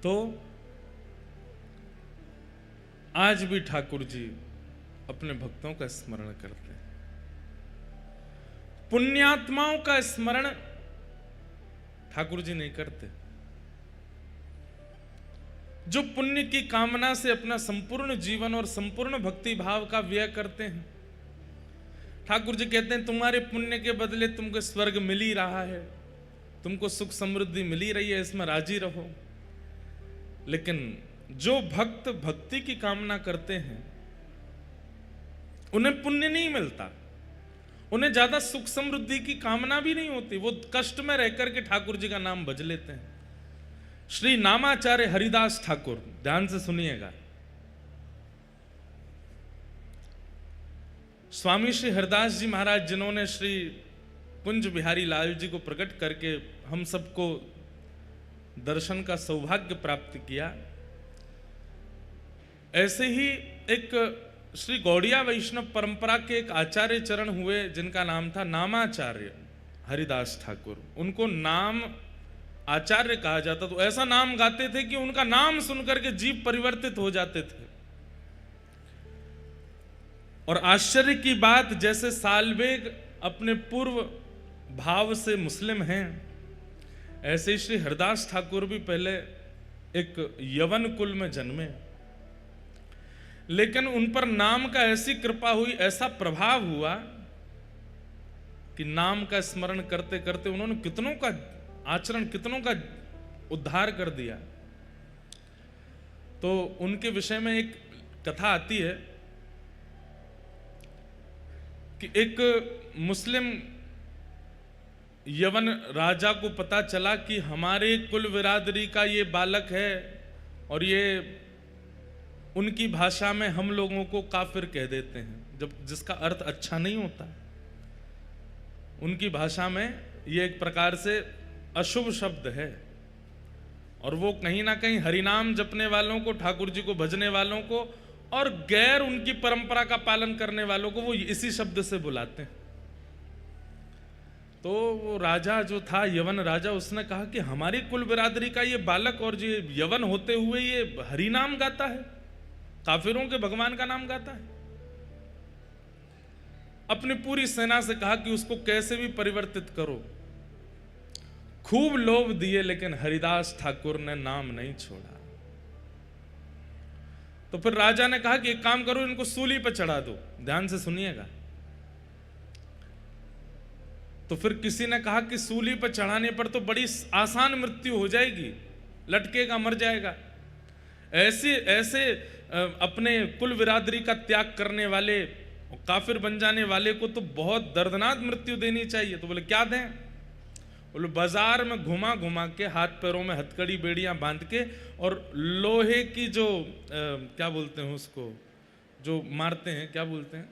तो आज भी ठाकुर जी अपने भक्तों का स्मरण करते हैं। पुण्यात्माओं का स्मरण ठाकुर जी नहीं करते। जो पुण्य की कामना से अपना संपूर्ण जीवन और संपूर्ण भक्ति भाव का व्यय करते हैं, ठाकुर जी कहते हैं तुम्हारे पुण्य के बदले तुमको स्वर्ग मिल ही रहा है, तुमको सुख समृद्धि मिल ही रही है, इसमें राजी रहो। लेकिन जो भक्त भक्ति की कामना करते हैं उन्हें पुण्य नहीं मिलता, उन्हें ज्यादा सुख समृद्धि की कामना भी नहीं होती, वो कष्ट में रहकर के ठाकुर जी का नाम भज लेते हैं। श्री नामाचार्य हरिदास ठाकुर, ध्यान से सुनिएगा, स्वामी श्री हरिदास जी महाराज जिन्होंने श्री कुंज बिहारी लाल जी को प्रकट करके हम सबको दर्शन का सौभाग्य प्राप्त किया, ऐसे ही एक श्री गौड़िया वैष्णव परंपरा के एक आचार्य चरण हुए जिनका नाम था नामाचार्य हरिदास ठाकुर। उनको नाम आचार्य कहा जाता, तो ऐसा नाम गाते थे कि उनका नाम सुनकर के जीव परिवर्तित हो जाते थे। और आश्चर्य की बात, जैसे सालबेग अपने पूर्व भाव से मुस्लिम हैं, ऐसे ही श्री हरिदास ठाकुर भी पहले एक यवन कुल में जन्मे, लेकिन उन पर नाम का ऐसी कृपा हुई, ऐसा प्रभाव हुआ कि नाम का स्मरण करते करते उन्होंने कितनों का आचरण, कितनों का उद्धार कर दिया। तो उनके विषय में एक कथा आती है कि एक मुस्लिम यवन राजा को पता चला कि हमारे कुल बिरादरी का ये बालक है और ये उनकी भाषा में हम लोगों को काफिर कह देते हैं, जब जिसका अर्थ अच्छा नहीं होता। उनकी भाषा में ये एक प्रकार से अशुभ शब्द है, और वो कहीं ना कहीं हरिनाम जपने वालों को, ठाकुर जी को भजने वालों को और गैर उनकी परंपरा का पालन करने वालों को वो इसी शब्द से बुलाते हैं। तो वो राजा जो था, यवन राजा, उसने कहा कि हमारी कुल बिरादरी का ये बालक और जो यवन होते हुए ये हरिनाम गाता है, काफिरों के भगवान का नाम गाता है। अपनी पूरी सेना से कहा कि उसको कैसे भी परिवर्तित करो। खूब लोभ दिए, लेकिन हरिदास ठाकुर ने नाम नहीं छोड़ा। तो फिर राजा ने कहा कि एक काम करो, इनको सूली पर चढ़ा दो। ध्यान से सुनिएगा। तो फिर किसी ने कहा कि सूली पर चढ़ाने पर तो बड़ी आसान मृत्यु हो जाएगी, लटकेगा, मर जाएगा। ऐसे अपने कुल बिरादरी का त्याग करने वाले, काफिर बन जाने वाले को तो बहुत दर्दनाक मृत्यु देनी चाहिए। तो बोले क्या दें? बोले बाजार में घुमा घुमा के, हाथ पैरों में हथकड़ी बेड़ियां बांध के, और लोहे की जो क्या बोलते हैं उसको, जो मारते हैं, क्या बोलते हैं,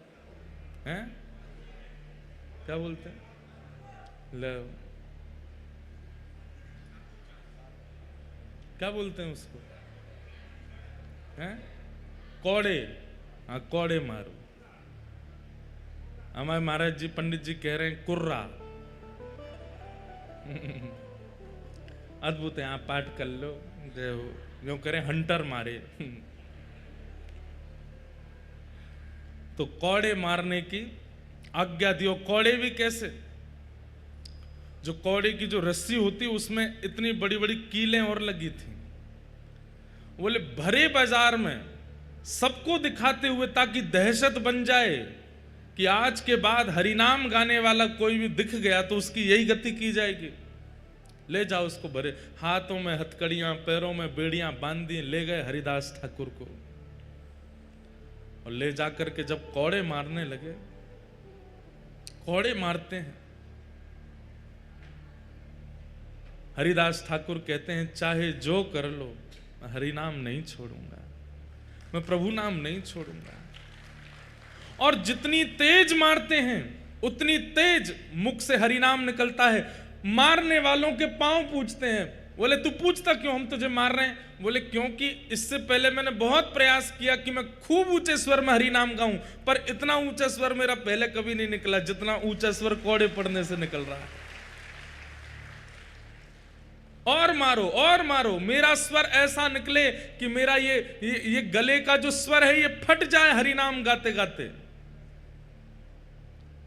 क्या बोलते हैं, क्या बोलते हैं उसको, हैं? कौड़े। हाँ, कौड़े मारो। हमारे महाराज जी, पंडित जी कह रहे हैं कुर्रा। अद्भुत है, आप पाठ कर लो, जो करें हंटर मारे। तो कौड़े मारने की आज्ञा दियो। कौड़े भी कैसे? जो कौड़े की जो रस्सी होती उसमें इतनी बड़ी बड़ी कीलें और लगी थी। बोले भरे बाजार में सबको दिखाते हुए, ताकि दहशत बन जाए कि आज के बाद हरिनाम गाने वाला कोई भी दिख गया तो उसकी यही गति की जाएगी। ले जाओ उसको, भरे हाथों में हथकड़ियां, पैरों में बेड़ियां बांध दी, ले गए हरिदास ठाकुर को। और ले जाकर के जब कौड़े मारने लगे, कौड़े मारते हैं, हरिदास ठाकुर कहते हैं चाहे जो कर लो, हरि नाम नहीं छोड़ूंगा, मैं प्रभु नाम नहीं छोड़ूंगा। और जितनी तेज मारते हैं उतनी तेज मुख से हरि नाम निकलता है। मारने वालों के पांव पूछते हैं। बोले तू पूछता क्यों, हम तुझे मार रहे हैं? बोले क्योंकि इससे पहले मैंने बहुत प्रयास किया कि मैं खूब ऊंचे स्वर में हरि नाम गाऊं, पर इतना ऊंचा स्वर मेरा पहले कभी नहीं निकला जितना ऊंचा स्वर कौड़े पड़ने से निकल रहा है। और मारो और मारो, मेरा स्वर ऐसा निकले कि मेरा ये गले का जो स्वर है ये फट जाए हरिनाम गाते गाते।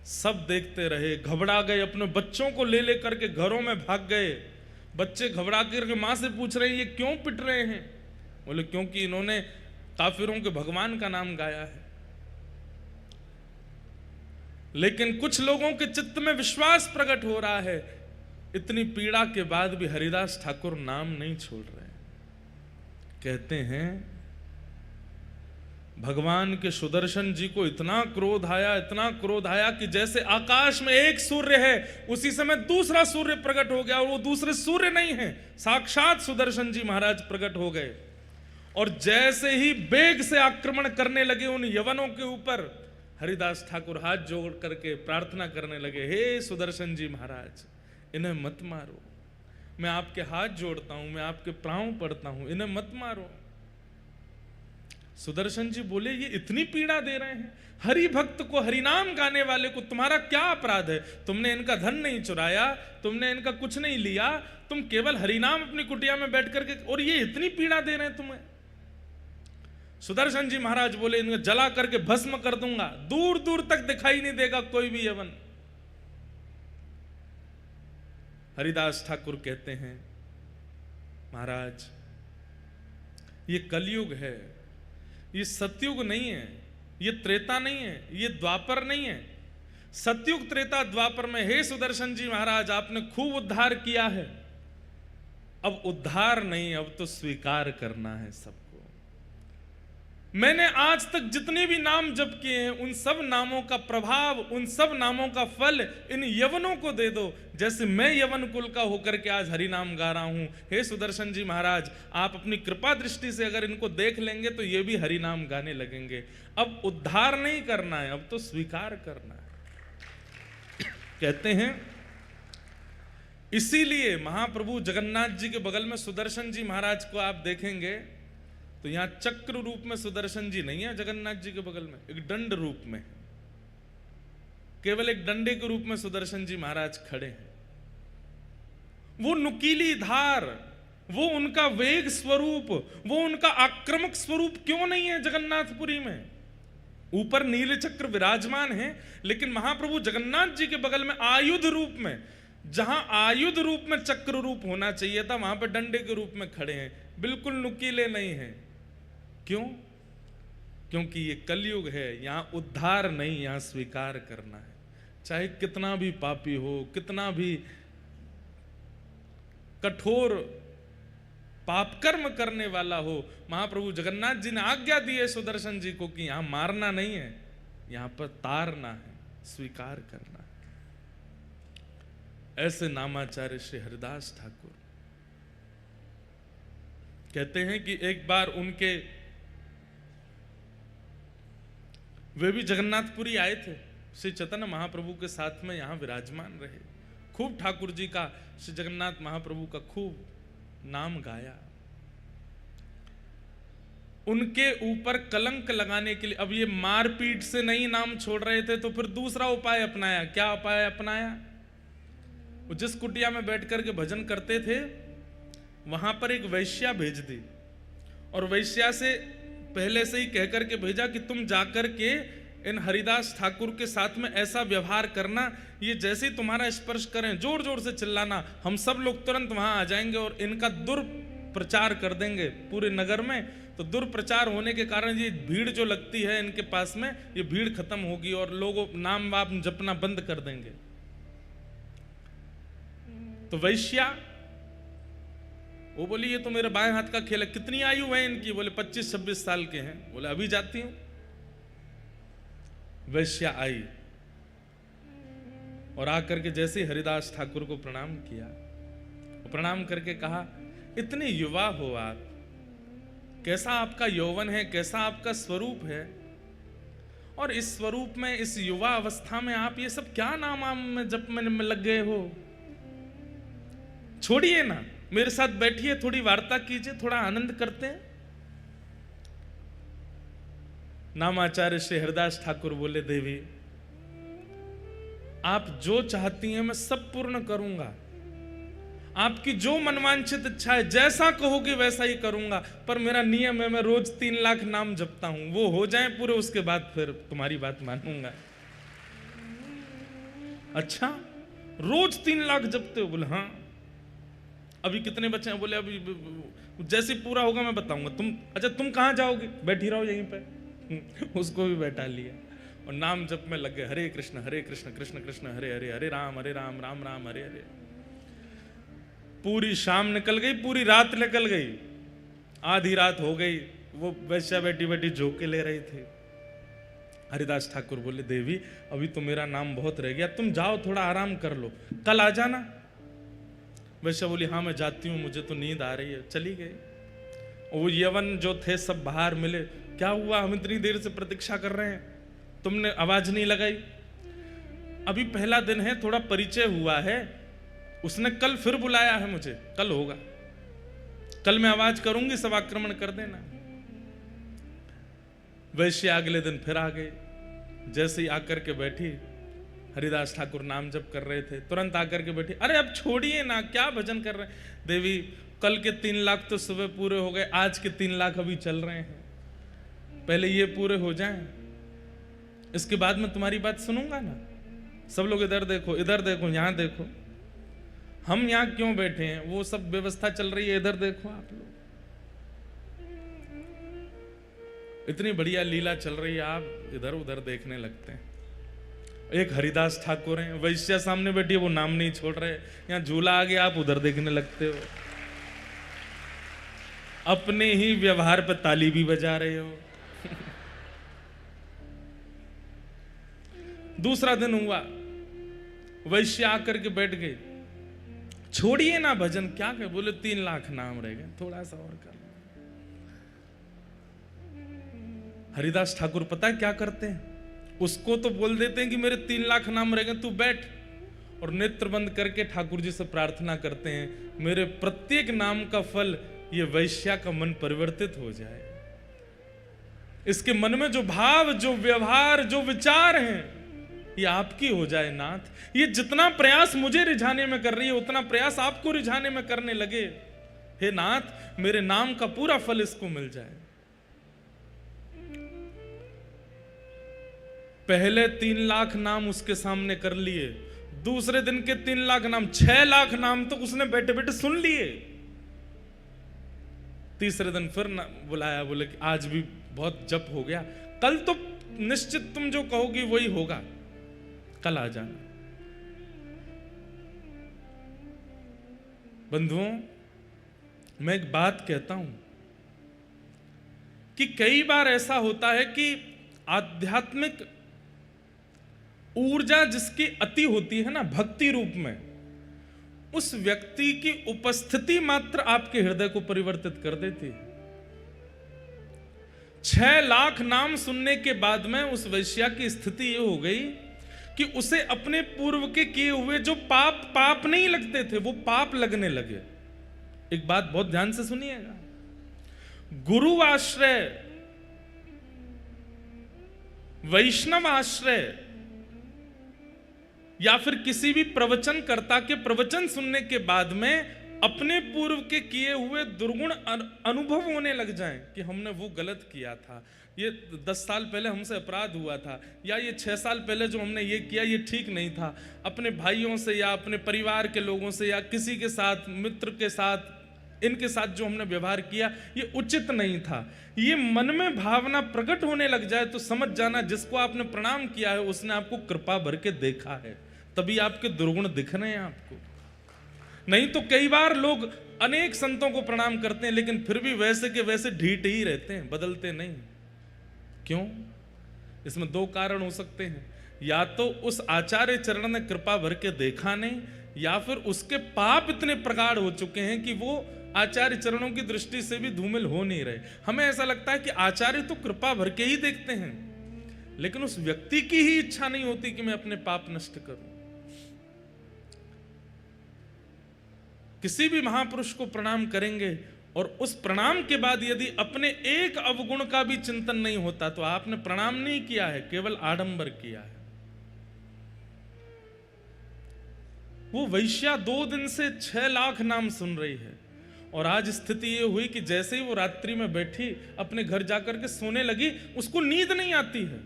सब देखते रहे, घबरा गए, अपने बच्चों को ले लेकर के घरों में भाग गए। बच्चे घबरा करके मां से पूछ रहे हैं ये क्यों पिट रहे हैं? बोले क्योंकि इन्होंने काफिरों के भगवान का नाम गाया है। लेकिन कुछ लोगों के चित्त में विश्वास प्रकट हो रहा है, इतनी पीड़ा के बाद भी हरिदास ठाकुर नाम नहीं छोड़ रहे। कहते हैं भगवान के सुदर्शन जी को इतना क्रोध आया कि जैसे आकाश में एक सूर्य है उसी समय दूसरा सूर्य प्रकट हो गया, और वो दूसरे सूर्य नहीं है, साक्षात सुदर्शन जी महाराज प्रकट हो गए। और जैसे ही वेग से आक्रमण करने लगे उन यवनों के ऊपर, हरिदास ठाकुर हाथ जोड़ करके प्रार्थना करने लगे, हे सुदर्शन जी महाराज इन्हें मत मारो, मैं आपके हाथ जोड़ता हूं, मैं आपके पांव पड़ता हूं, इन्हें मत मारो। सुदर्शन जी बोले ये इतनी पीड़ा दे रहे हैं, हरि भक्त को, हरिनाम गाने वाले को तुम्हारा क्या अपराध है? तुमने इनका धन नहीं चुराया, तुमने इनका कुछ नहीं लिया, तुम केवल हरिनाम अपनी कुटिया में बैठ करके, और ये इतनी पीड़ा दे रहे हैं तुम्हें। सुदर्शन जी महाराज बोले इनको जला करके भस्म कर दूंगा, दूर दूर तक दिखाई नहीं देगा कोई भी यवन। हरिदास ठाकुर कहते हैं महाराज ये कलयुग है, ये सतयुग नहीं है, ये त्रेता नहीं है, ये द्वापर नहीं है। सतयुग त्रेता द्वापर में हे सुदर्शन जी महाराज आपने खूब उद्धार किया है, अब उद्धार नहीं, अब तो स्वीकार करना है सबको। मैंने आज तक जितने भी नाम जप किए हैं उन सब नामों का प्रभाव, उन सब नामों का फल इन यवनों को दे दो, जैसे मैं यवन कुल का होकर के आज हरि नाम गा रहा हूं। हे सुदर्शन जी महाराज आप अपनी कृपा दृष्टि से अगर इनको देख लेंगे तो ये भी हरि नाम गाने लगेंगे। अब उद्धार नहीं करना है, अब तो स्वीकार करना है। कहते हैं इसीलिए महाप्रभु जगन्नाथ जी के बगल में सुदर्शन जी महाराज को आप देखेंगे तो यहां चक्र रूप में सुदर्शन जी नहीं है जगन्नाथ जी के बगल में, एक दंड रूप में, केवल एक डंडे के रूप में सुदर्शन जी महाराज खड़े हैं। वो नुकीली धार, वो उनका वेग स्वरूप, वो उनका आक्रामक स्वरूप क्यों नहीं है जगन्नाथपुरी में? ऊपर नील चक्र विराजमान है, लेकिन महाप्रभु जगन्नाथ जी के बगल में आयुध रूप में, जहां आयुध रूप में चक्र रूप होना चाहिए था वहां पर डंडे के रूप में खड़े हैं, बिल्कुल नुकीले नहीं हैं। क्यों? क्योंकि ये कलयुग है, यहां उद्धार नहीं, यहां स्वीकार करना है। चाहे कितना भी पापी हो, कितना भी कठोर पाप कर्म करने वाला हो, महाप्रभु जगन्नाथ जी ने आज्ञा दी है सुदर्शन जी को कि यहां मारना नहीं है, यहां पर तारना है, स्वीकार करना है। ऐसे नामाचार्य श्री हरिदास ठाकुर कहते हैं कि एक बार उनके, वे भी जगन्नाथपुरी आए थे, श्री चैतन्य महाप्रभु के साथ में यहां विराजमान रहे, खूब ठाकुर जी का, श्री जगन्नाथ महाप्रभु का खूब नाम गाया। उनके ऊपर कलंक लगाने के लिए, अब ये मारपीट से नहीं नाम छोड़ रहे थे तो फिर दूसरा उपाय अपनाया। क्या उपाय अपनाया? वो जिस कुटिया में बैठ करके भजन करते थे वहां पर एक वैश्या भेज दी, और वैश्या से पहले से ही कहकर के भेजा कि तुम जाकर के इन हरिदास ठाकुर के साथ में ऐसा व्यवहार करना, ये जैसे ही तुम्हारा स्पर्श करें जोर जोर से चिल्लाना, हम सब लोग तुरंत वहां आ जाएंगे और इनका दुर्प्रचार कर देंगे पूरे नगर में। तो दुर्प्रचार होने के कारण ये भीड़ जो लगती है इनके पास में, ये भीड़ खत्म होगी और लोग नाम वाप जपना बंद कर देंगे। तो वैश्या वो बोली ये तो मेरे बाएं हाथ का खेल है। कितनी आयु है इनकी? बोले 25-26 साल के हैं। बोले अभी जाती हूं। वैश्या आई और आकर के जैसे हरिदास ठाकुर को प्रणाम किया, प्रणाम करके कहा इतने युवा हो आप, कैसा आपका यौवन है, कैसा आपका स्वरूप है, और इस स्वरूप में, इस युवा अवस्था में आप ये सब क्या नाम में जप में लग गए हो? छोड़िए ना, मेरे साथ बैठिए, थोड़ी वार्ता कीजिए, थोड़ा आनंद करते हैं। नामाचार्य श्री हरिदास ठाकुर बोले देवी आप जो चाहती हैं मैं सब पूर्ण करूंगा, आपकी जो मनवांछित इच्छा है, जैसा कहोगे वैसा ही करूंगा, पर मेरा नियम है मैं रोज 3 लाख नाम जपता हूं, वो हो जाए पूरे, उसके बाद फिर तुम्हारी बात मानूंगा। अच्छा, रोज 3 लाख जपते हो? बोले हाँ। अभी कितने बचे हैं? बोले अभी जैसे पूरा होगा मैं बताऊंगा। अच्छा तुम कहाँ जाओगे? बैठी रहो यहीं पे। उसको भी बैठा लिया और नाम जप में लग गए, हरे कृष्ण कृष्ण कृष्ण हरे हरे, हरे राम राम राम हरे हरे। पूरी शाम निकल गई, पूरी रात निकल गई, आधी रात हो गई। वो वैश्या बैठी बैठी झोंके ले रही थी। हरिदास ठाकुर बोले, देवी अभी तो मेरा नाम बहुत रह गया, तुम जाओ थोड़ा आराम कर लो, कल आ जाना। वैश्या बोली, हाँ मैं जाती हूँ, मुझे तो नींद आ रही है। चली गई। वो यवन जो थे सब बाहर मिले, क्या हुआ, हम इतनी देर से प्रतीक्षा कर रहे हैं, तुमने आवाज नहीं लगाई। अभी पहला दिन है, थोड़ा परिचय हुआ है, उसने कल फिर बुलाया है मुझे, कल होगा, कल मैं आवाज करूंगी, सब आक्रमण कर देना। वैश्य अगले दिन फिर आ गए। जैसे ही आकर के बैठी, हरिदास ठाकुर नाम जप कर रहे थे, तुरंत आकर के बैठी, अरे अब छोड़िए ना, क्या भजन कर रहे हैं। देवी कल के 3 लाख तो सुबह पूरे हो गए, आज के 3 लाख अभी चल रहे हैं, पहले ये पूरे हो जाएं, इसके बाद मैं तुम्हारी बात सुनूंगा ना। सब लोग इधर देखो, इधर देखो, यहां देखो, हम यहां क्यों बैठे हैं, वो सब व्यवस्था चल रही है, इधर देखो आप लोग, इतनी बढ़िया लीला चल रही है, आप इधर उधर देखने लगते हैं। एक हरिदास ठाकुर हैं, वैश्या सामने बैठी है, वो नाम नहीं छोड़ रहे, यहाँ झूला आ गया, आप उधर देखने लगते हो, अपने ही व्यवहार पर ताली भी बजा रहे हो। दूसरा दिन हुआ, वैश्य आकर के बैठ गए, छोड़िए ना भजन, क्या कहे, बोले 3 लाख नाम रह गए, थोड़ा सा और कर। हरिदास ठाकुर पता है क्या करते हैं, उसको तो बोल देते हैं कि मेरे 3 लाख नाम रह गए, तू बैठ, और नेत्र बंद करके ठाकुर जी से प्रार्थना करते हैं, मेरे प्रत्येक नाम का फल ये वैश्या का मन परिवर्तित हो जाए, इसके मन में जो भाव, जो व्यवहार, जो विचार हैं, ये आपकी हो जाए नाथ। ये जितना प्रयास मुझे रिझाने में कर रही है, उतना प्रयास आपको रिझाने में करने लगे, हे नाथ मेरे नाम का पूरा फल इसको मिल जाए। पहले 3 लाख नाम उसके सामने कर लिए, दूसरे दिन के 3 लाख नाम, 6 लाख नाम तो उसने बैठे बैठे सुन लिए। तीसरे दिन फिर बुलाया, बोले कि आज भी बहुत जप हो गया, कल तो निश्चित तुम जो कहोगी वही होगा, कल आ जाना। बंधुओं, मैं एक बात कहता हूं कि कई बार ऐसा होता है कि आध्यात्मिक ऊर्जा जिसकी अति होती है ना, भक्ति रूप में, उस व्यक्ति की उपस्थिति मात्र आपके हृदय को परिवर्तित कर देती है। 6 लाख नाम सुनने के बाद में उस वैश्या की स्थिति ये हो गई कि उसे अपने पूर्व के किए हुए जो पाप नहीं लगते थे, वो पाप लगने लगे। एक बात बहुत ध्यान से सुनिएगा, गुरु आश्रय, वैष्णव आश्रय, या फिर किसी भी प्रवचनकर्ता के प्रवचन सुनने के बाद में अपने पूर्व के किए हुए दुर्गुण अनुभव होने लग जाएं कि हमने वो गलत किया था, ये 10 साल पहले हमसे अपराध हुआ था, या ये 6 साल पहले जो हमने ये किया ये ठीक नहीं था, अपने भाइयों से या अपने परिवार के लोगों से या किसी के साथ, मित्र के साथ, इनके साथ जो हमने व्यवहार किया ये उचित नहीं था। ये मन में भावना प्रकट होने लग जाए तो समझ जाना जिसको आपने प्रणाम किया है उसने आपको कृपा भर के देखा है, तभी आपके दुर्गुण दिख रहे हैं आपको। नहीं तो कई बार लोग अनेक संतों को प्रणाम करते हैं लेकिन फिर भी वैसे के वैसे ढीठ ही रहते हैं, बदलते नहीं। क्यों? इसमें 2 कारण हो सकते हैं, या तो उस आचार्य चरण ने कृपा भर के देखा नहीं, या फिर उसके पाप इतने प्रगाढ़ हो चुके हैं कि वो आचार्य चरणों की दृष्टि से भी धूमिल हो नहीं रहे। हमें ऐसा लगता है कि आचार्य तो कृपा भर के ही देखते हैं, लेकिन उस व्यक्ति की ही इच्छा नहीं होती कि मैं अपने पाप नष्ट करूं। किसी भी महापुरुष को प्रणाम करेंगे और उस प्रणाम के बाद यदि अपने एक अवगुण का भी चिंतन नहीं होता तो आपने प्रणाम नहीं किया है, केवल आडंबर किया है। वो वैश्या 2 दिन से 6 लाख नाम सुन रही है, और आज स्थिति ये हुई कि जैसे ही वो रात्रि में बैठी अपने घर जाकर के सोने लगी, उसको नींद नहीं आती है,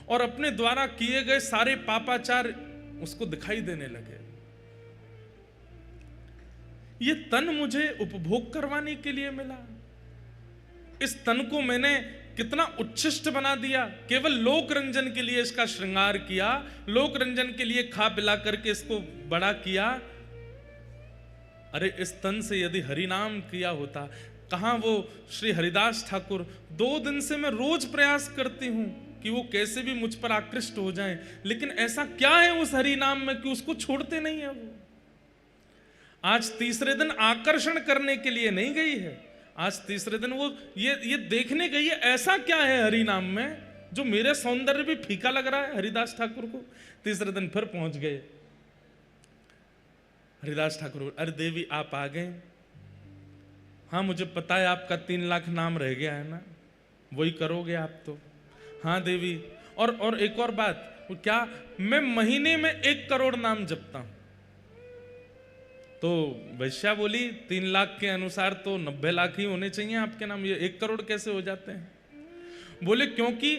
और अपने द्वारा किए गए सारे पापाचार उसको दिखाई देने लगे। ये तन मुझे उपभोग करवाने के लिए मिला, इस तन को मैंने कितना उच्छिष्ट बना दिया, केवल लोक रंजन के लिए इसका श्रृंगार किया, लोक रंजन के लिए खा पिला करके इसको बड़ा किया। अरे इस तन से यदि हरिनाम किया होता, कहां वो श्री हरिदास ठाकुर 2 दिन से मैं रोज प्रयास करती हूं कि वो कैसे भी मुझ पर आकृष्ट हो जाएं, लेकिन ऐसा क्या है उस हरिनाम में कि उसको छोड़ते नहीं है। वो आज तीसरे दिन आकर्षण करने के लिए नहीं गई है, आज तीसरे दिन वो ये देखने गई है ऐसा क्या है हरि नाम में जो मेरे सौंदर्य भी फीका लग रहा है हरिदास ठाकुर को। तीसरे दिन फिर पहुंच गए। हरिदास ठाकुर, अरे देवी आप आ गए? हाँ मुझे पता है आपका 3 लाख नाम रह गया है ना, वही करोगे आप तो। हाँ देवी, और एक और बात, वो क्या, मैं महीने में 1 करोड़ नाम जपता हूं। तो वैश्या बोली 3 लाख के अनुसार तो 90 लाख ही होने चाहिए आपके नाम, ये 1 करोड़ कैसे हो जाते हैं? बोले क्योंकि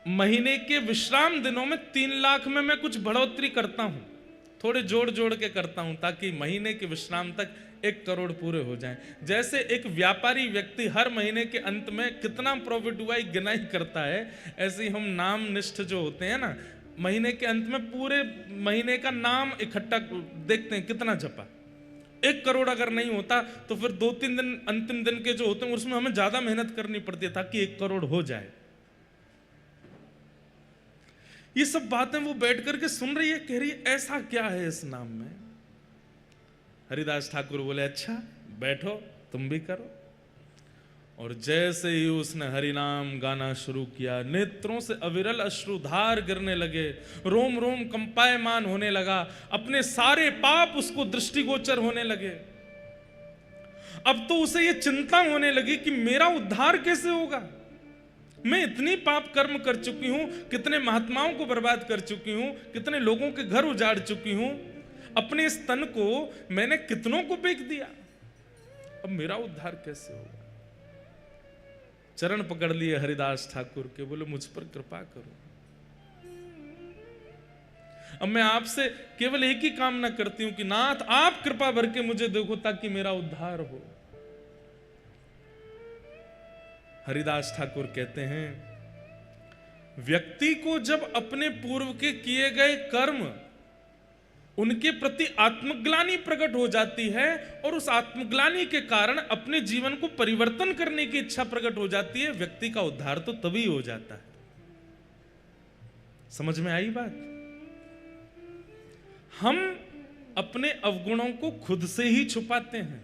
महीने के विश्राम दिनों में 3 लाख में मैं कुछ बढ़ोतरी करता हूं, थोड़े जोड़ जोड़ के करता हूं, ताकि महीने के विश्राम तक 1 करोड़ पूरे हो जाएं। जैसे एक व्यापारी व्यक्ति हर महीने के अंत में कितना प्रॉफिट हुआ गिनाई करता है, ऐसे ही हम नाम निष्ठ जो होते हैं ना, महीने के अंत में पूरे महीने का नाम इकट्ठा देखते हैं कितना जपा। 1 करोड़ अगर नहीं होता तो फिर 2-3 दिन अंतिम दिन के जो होते हैं उसमें हमें ज्यादा मेहनत करनी पड़ती है ताकि 1 करोड़ हो जाए। ये सब बातें वो बैठ करके सुन रही है, कह रही है ऐसा क्या है इस नाम में। हरिदास ठाकुर बोले अच्छा बैठो तुम भी करो। और जैसे ही उसने हरिनाम गाना शुरू किया, नेत्रों से अविरल अश्रुधार गिरने लगे, रोम रोम कंपायमान होने लगा, अपने सारे पाप उसको दृष्टिगोचर होने लगे। अब तो उसे ये चिंता होने लगी कि मेरा उद्धार कैसे होगा। मैं इतनी पाप कर्म कर चुकी हूं, कितने महात्माओं को बर्बाद कर चुकी हूं, कितने लोगों के घर उजाड़ चुकी हूं, अपने इस तन को मैंने कितनों को बेच दिया, अब मेरा उद्धार कैसे होगा। चरण पकड़ लिए हरिदास ठाकुर के, बोले मुझ पर कृपा करो। अब मैं आपसे केवल एक ही कामना करती हूं कि नाथ आप कृपा भर के मुझे देखो ताकि मेरा उद्धार हो। हरिदास ठाकुर कहते हैं व्यक्ति को जब अपने पूर्व के किए गए कर्म उनके प्रति आत्मग्लानि प्रकट हो जाती है और उस आत्मग्लानि के कारण अपने जीवन को परिवर्तन करने की इच्छा प्रकट हो जाती है, व्यक्ति का उद्धार तो तभी हो जाता है। समझ में आई बात? हम अपने अवगुणों को खुद से ही छुपाते हैं,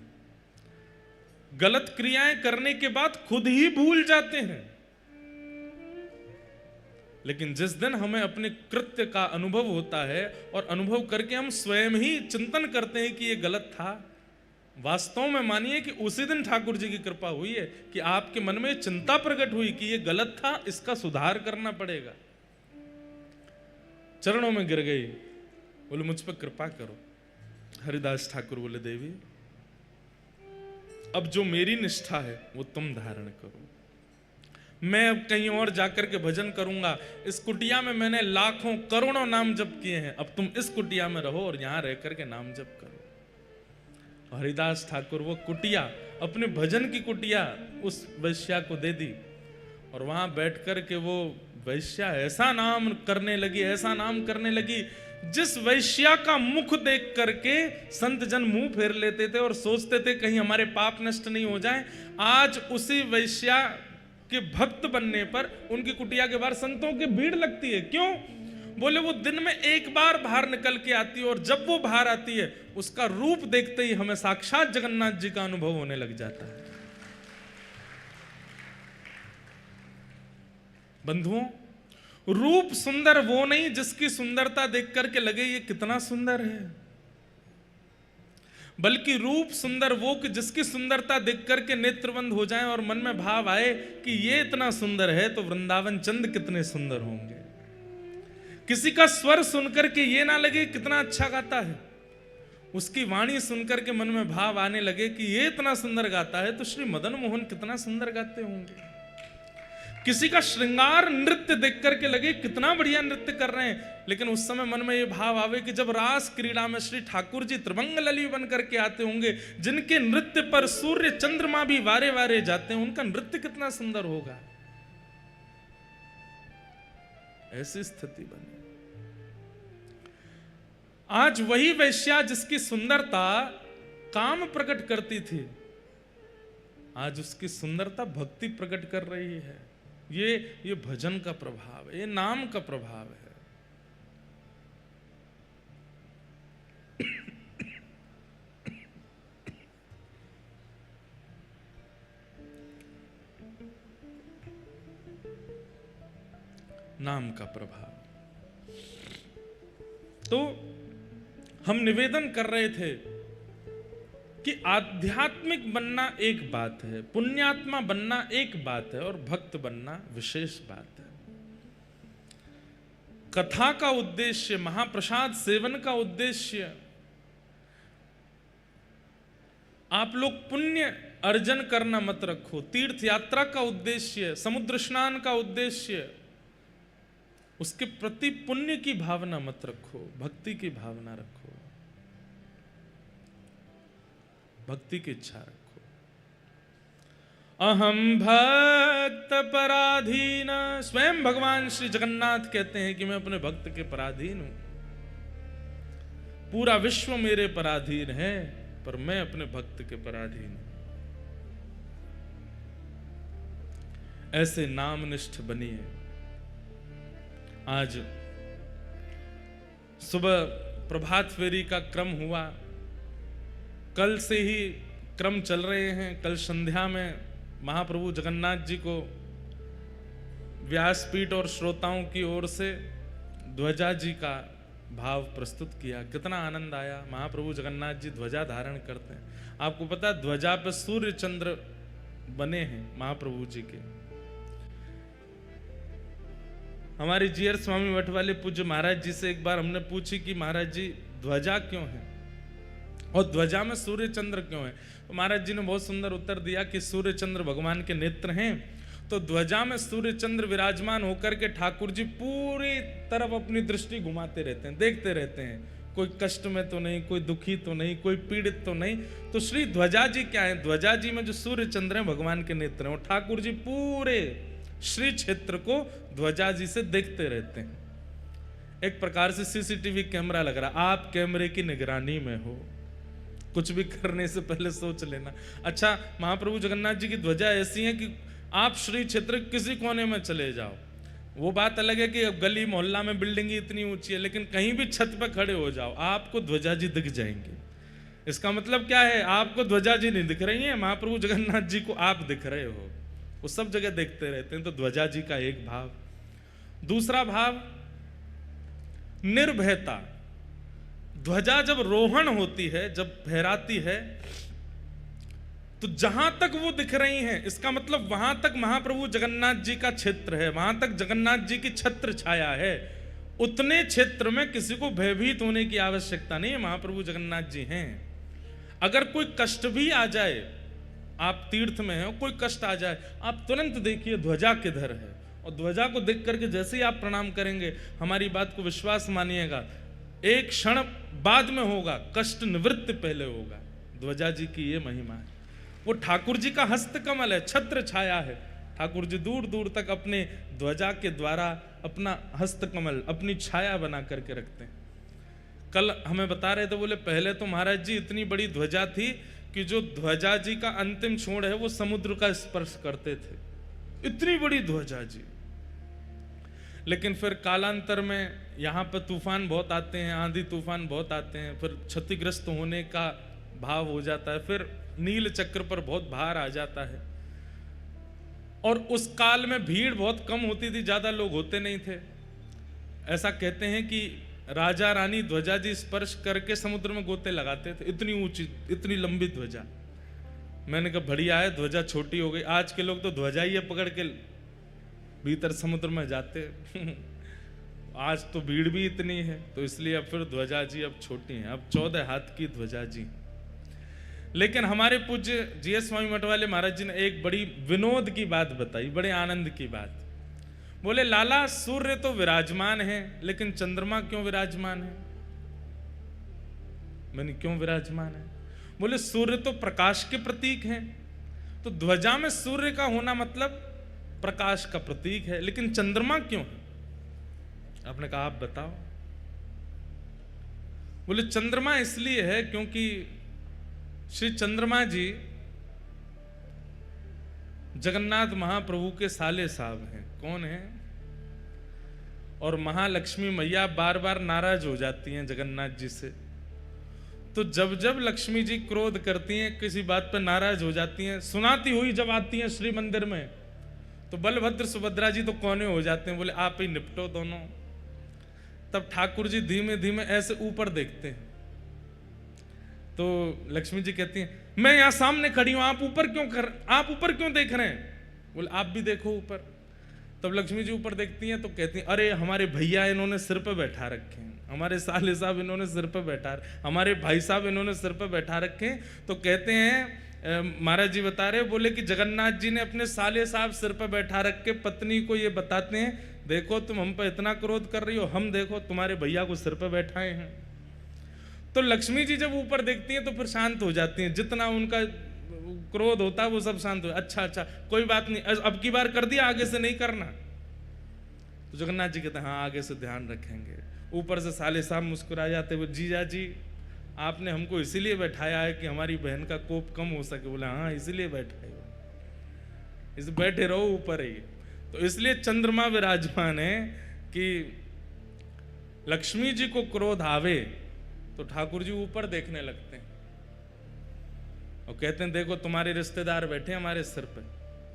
गलत क्रियाएं करने के बाद खुद ही भूल जाते हैं, लेकिन जिस दिन हमें अपने कृत्य का अनुभव होता है और अनुभव करके हम स्वयं ही चिंतन करते हैं कि ये गलत था, वास्तव में मानिए कि उसी दिन ठाकुर जी की कृपा हुई है कि आपके मन में चिंता प्रकट हुई कि ये गलत था, इसका सुधार करना पड़ेगा। चरणों में गिर गई, बोले मुझ पर कृपा करो। हरिदास ठाकुर बोले देवी अब जो मेरी निष्ठा है वो तुम धारण करो, मैं अब कहीं और जाकर के भजन करूंगा। इस कुटिया में मैंने लाखों करोड़ों नाम जप किए हैं, अब तुम इस कुटिया में रहो और यहां रह करके नाम जप करो। हरिदास ठाकुर वो कुटिया, अपने भजन की कुटिया उस वैश्या को दे दी और वहां बैठ करके वो वैश्या ऐसा नाम करने लगी, ऐसा नाम करने लगी, जिस वैश्या का मुख देख करके संत जन मुंह फेर लेते थे और सोचते थे कहीं हमारे पाप नष्ट नहीं हो जाए। आज उसी वैश्या के भक्त बनने पर उनकी कुटिया के बाहर संतों की भीड़ लगती है। क्यों? बोले वो दिन में एक बार बाहर निकल के आती है और जब वो बाहर आती है उसका रूप देखते ही हमें साक्षात जगन्नाथ जी का अनुभव होने लग जाता है। बंधुओं, रूप सुंदर वो नहीं जिसकी सुंदरता देख करके लगे ये कितना सुंदर है, बल्कि रूप सुंदर वो कि जिसकी सुंदरता देख करके नेत्रबंद हो जाए और मन में भाव आए कि ये इतना सुंदर है तो वृंदावन चंद कितने सुंदर होंगे। किसी का स्वर सुनकर के ये ना लगे कितना अच्छा गाता है, उसकी वाणी सुनकर के मन में भाव आने लगे कि ये इतना सुंदर गाता है तो श्री मदन मोहन कितना सुंदर गाते होंगे। किसी का श्रृंगार नृत्य देख करके लगे कितना बढ़िया नृत्य कर रहे हैं, लेकिन उस समय मन में ये भाव आवे कि जब रास क्रीड़ा में श्री ठाकुर जी त्रिभंग लली बन करके आते होंगे, जिनके नृत्य पर सूर्य चंद्रमा भी वारे वारे जाते हैं, उनका नृत्य कितना सुंदर होगा। ऐसी स्थिति बनी। आज वही वैश्या जिसकी सुंदरता काम प्रकट करती थी, आज उसकी सुंदरता भक्ति प्रकट कर रही है। ये भजन का प्रभाव है, ये नाम का प्रभाव है। नाम का प्रभाव। तो हम निवेदन कर रहे थे कि आध्यात्मिक बनना एक बात है, पुण्यात्मा बनना एक बात है, और भक्त बनना विशेष बात है। कथा का उद्देश्य, महाप्रसाद सेवन का उद्देश्य, आप लोग पुण्य अर्जन करना मत रखो। तीर्थ यात्रा का उद्देश्य, समुद्र स्नान का उद्देश्य, उसके प्रति पुण्य की भावना मत रखो, भक्ति की भावना रखो, भक्ति की इच्छा रखो। अहम भक्त पराधीन, स्वयं भगवान श्री जगन्नाथ कहते हैं कि मैं अपने भक्त के पराधीन हूं। पूरा विश्व मेरे पराधीन है, पर मैं अपने भक्त के पराधीन हूं। ऐसे नामनिष्ठ बनिए। आज सुबह प्रभात फेरी का क्रम हुआ, कल से ही क्रम चल रहे हैं। कल संध्या में महाप्रभु जगन्नाथ जी को व्यासपीठ और श्रोताओं की ओर से ध्वजा जी का भाव प्रस्तुत किया। कितना आनंद आया। महाप्रभु जगन्नाथ जी ध्वजा धारण करते हैं। आपको पता है ध्वजा पे सूर्य चंद्र बने हैं महाप्रभु जी के। हमारे जीयर स्वामी मठ वाले पूज्य महाराज जी से एक बार हमने पूछी कि महाराज जी ध्वजा क्यों है और ध्वजा में सूर्य चंद्र क्यों है? तो महाराज जी ने बहुत सुंदर उत्तर दिया कि सूर्य चंद्र भगवान के नेत्र हैं, तो ध्वजा में सूर्य चंद्र विराजमान होकर के ठाकुर जी पूरी तरफ अपनी दृष्टि घुमाते रहते हैं, देखते रहते हैं। कोई कष्ट में तो नहीं, कोई दुखी तो नहीं, कोई पीड़ित तो नहीं। तो श्री ध्वजा जी क्या है? ध्वजा जी में जो सूर्य चंद्र है भगवान के नेत्र हैं, और ठाकुर जी पूरे श्री क्षेत्र को ध्वजा जी से देखते रहते हैं। एक प्रकार से सीसीटीवी कैमरा लग रहा। आप कैमरे की निगरानी में हो, कुछ भी करने से पहले सोच लेना। अच्छा, महाप्रभु जगन्नाथ जी की ध्वजा ऐसी है कि आप श्री क्षेत्र किसी कोने में चले जाओ, वो बात अलग है कि गली मोहल्ला में बिल्डिंग इतनी ऊंची है, लेकिन कहीं भी छत पर खड़े हो जाओ आपको ध्वजा जी दिख जाएंगे। इसका मतलब क्या है? आपको ध्वजा जी नहीं दिख रही है, महाप्रभु जगन्नाथ जी को आप दिख रहे हो। वो सब जगह देखते रहते हैं। तो ध्वजा जी का एक भाव। दूसरा भाव निर्भयता। ध्वजा जब रोहण होती है, जब फहराती है, तो जहां तक वो दिख रही हैं, इसका मतलब वहां तक महाप्रभु जगन्नाथ जी का क्षेत्र है, वहां तक जगन्नाथ जी की छत्र छाया है। उतने क्षेत्र में किसी को भयभीत होने की आवश्यकता नहीं है, महाप्रभु जगन्नाथ जी हैं। अगर कोई कष्ट भी आ जाए, आप तीर्थ में हैं, कोई कष्ट आ जाए, आप तुरंत देखिए ध्वजा किधर है, और ध्वजा को देख करके जैसे ही आप प्रणाम करेंगे, हमारी बात को विश्वास मानिएगा, एक क्षण बाद में होगा, कष्ट निवृत्त पहले होगा। ध्वजा जी की ये महिमा है। वो ठाकुर जी का हस्त कमल है, छत्र छाया है। ठाकुर जी दूर दूर तक अपने ध्वजा के द्वारा अपना हस्त कमल, अपनी छाया बना करके रखते हैं। कल हमें बता रहे थे, बोले पहले तो महाराज जी इतनी बड़ी ध्वजा थी कि जो ध्वजा जी का अंतिम छोड़ है वो समुद्र का स्पर्श करते थे, इतनी बड़ी ध्वजा जी। लेकिन फिर कालांतर में यहाँ पर तूफान बहुत आते हैं, आंधी तूफान बहुत आते हैं, फिर क्षतिग्रस्त होने का भाव हो जाता है, फिर नील चक्र पर बहुत भार आ जाता है। और उस काल में भीड़ बहुत कम होती थी, ज्यादा लोग होते नहीं थे। ऐसा कहते हैं कि राजा रानी ध्वजा जी स्पर्श करके समुद्र में गोते लगाते थे, इतनी ऊंची, इतनी लंबी ध्वजा। मैंने कहा बढ़िया है, ध्वजा छोटी हो गई। आज के लोग तो ध्वजा ही पकड़ के भीतर समुद्र में जाते आज तो भीड़ भी इतनी है, तो इसलिए अब फिर ध्वजा जी अब छोटी हैं, अब 14 हाथ की ध्वजा जी। लेकिन हमारे पूज्य जीएस स्वामी मठ वाले महाराज जी ने एक बड़ी विनोद की बात बताई, बड़े आनंद की बात। बोले लाला सूर्य तो विराजमान है, लेकिन चंद्रमा क्यों विराजमान है? मैंने क्यों विराजमान है? बोले सूर्य तो प्रकाश के प्रतीक हैं, तो ध्वजा में सूर्य का होना मतलब प्रकाश का प्रतीक है, लेकिन चंद्रमा क्यों है? आपने कहा आप बताओ। बोले चंद्रमा इसलिए है क्योंकि श्री चंद्रमा जी जगन्नाथ महाप्रभु के साले साहब हैं। कौन है? और महालक्ष्मी मैया बार बार नाराज हो जाती हैं जगन्नाथ जी से। तो जब जब लक्ष्मी जी क्रोध करती हैं, किसी बात पर नाराज हो जाती हैं, सुनाती हुई जब आती हैं श्री मंदिर में, तो बलभद्र सुभद्रा जी तो कोने हो जाते हैं, बोले आप ही निपटो दोनों। तब ठाकुर जी धीमे धीमे ऐसे ऊपर देखते हैं, तो लक्ष्मी जी कहती हैं मैं यहां सामने खड़ी हूं, आप ऊपर क्यों देख रहे हैं? बोले आप भी देखो ऊपर। तब लक्ष्मी जी ऊपर देखती हैं तो कहती हैं अरे हमारे भैया इन्होंने सिर पे बैठा रखे हैं, हमारे साले साहब इन्होंने सिर पे बैठा, हमारे भाई साहब इन्होंने सिर पे बैठा रखे हैं। तो कहते हैं महाराज जी बता रहे, बोले कि जगन्नाथ जी ने अपने साले साहब सिर पे बैठा रख के पत्नी को ये बताते हैं, देखो तुम हम पर इतना क्रोध कर रही हो, हम देखो तुम्हारे भैया को सिर पे बैठाए हैं। तो लक्ष्मी जी जब ऊपर देखती हैं तो फिर शांत हो जाती हैं, जितना उनका क्रोध होता है वो सब शांत हो। अच्छा कोई बात नहीं, अब की बार कर दिया, आगे से नहीं करना। तो जगन्नाथ जी कहते हैं हाँ आगे से ध्यान रखेंगे। ऊपर से साले साहब मुस्कुरा जाते हुए, जीजा जी आपने हमको इसीलिए बैठाया है कि हमारी बहन का कोप कम हो सके। बोले हाँ इसीलिए बैठाए हो, इस बैठे रहो ऊपर ही। तो इसलिए चंद्रमा विराजमान है कि लक्ष्मी जी को क्रोध आवे तो ठाकुर जी ऊपर देखने लगते हैं और कहते हैं देखो तुम्हारे रिश्तेदार बैठे हमारे सिर पे,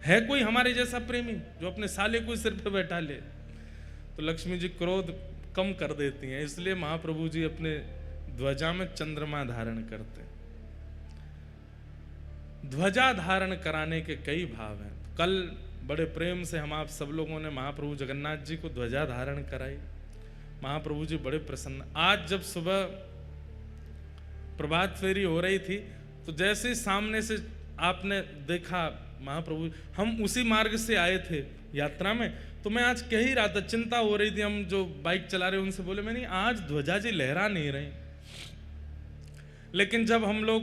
है कोई हमारे जैसा प्रेमी जो अपने साले को सिर पे बैठा ले? तो लक्ष्मी जी क्रोध कम कर देती हैं, इसलिए महाप्रभु जी अपने ध्वजा में चंद्रमा धारण करते हैं। ध्वजा धारण कराने के कई भाव हैं। कल बड़े प्रेम से हम आप सब लोगों ने महाप्रभु जगन्नाथ जी को ध्वजा धारण कराई, महाप्रभु जी बड़े प्रसन्न। आज जब सुबह प्रभात फेरी हो रही थी तो जैसे ही सामने से आपने देखा महाप्रभु, हम उसी मार्ग से आए थे यात्रा में, तो मैं आज कह ही रहा था, चिंता हो रही थी, हम जो बाइक चला रहे उनसे बोले मैं नहीं आज ध्वजा जी लहरा नहीं रही। लेकिन जब हम लोग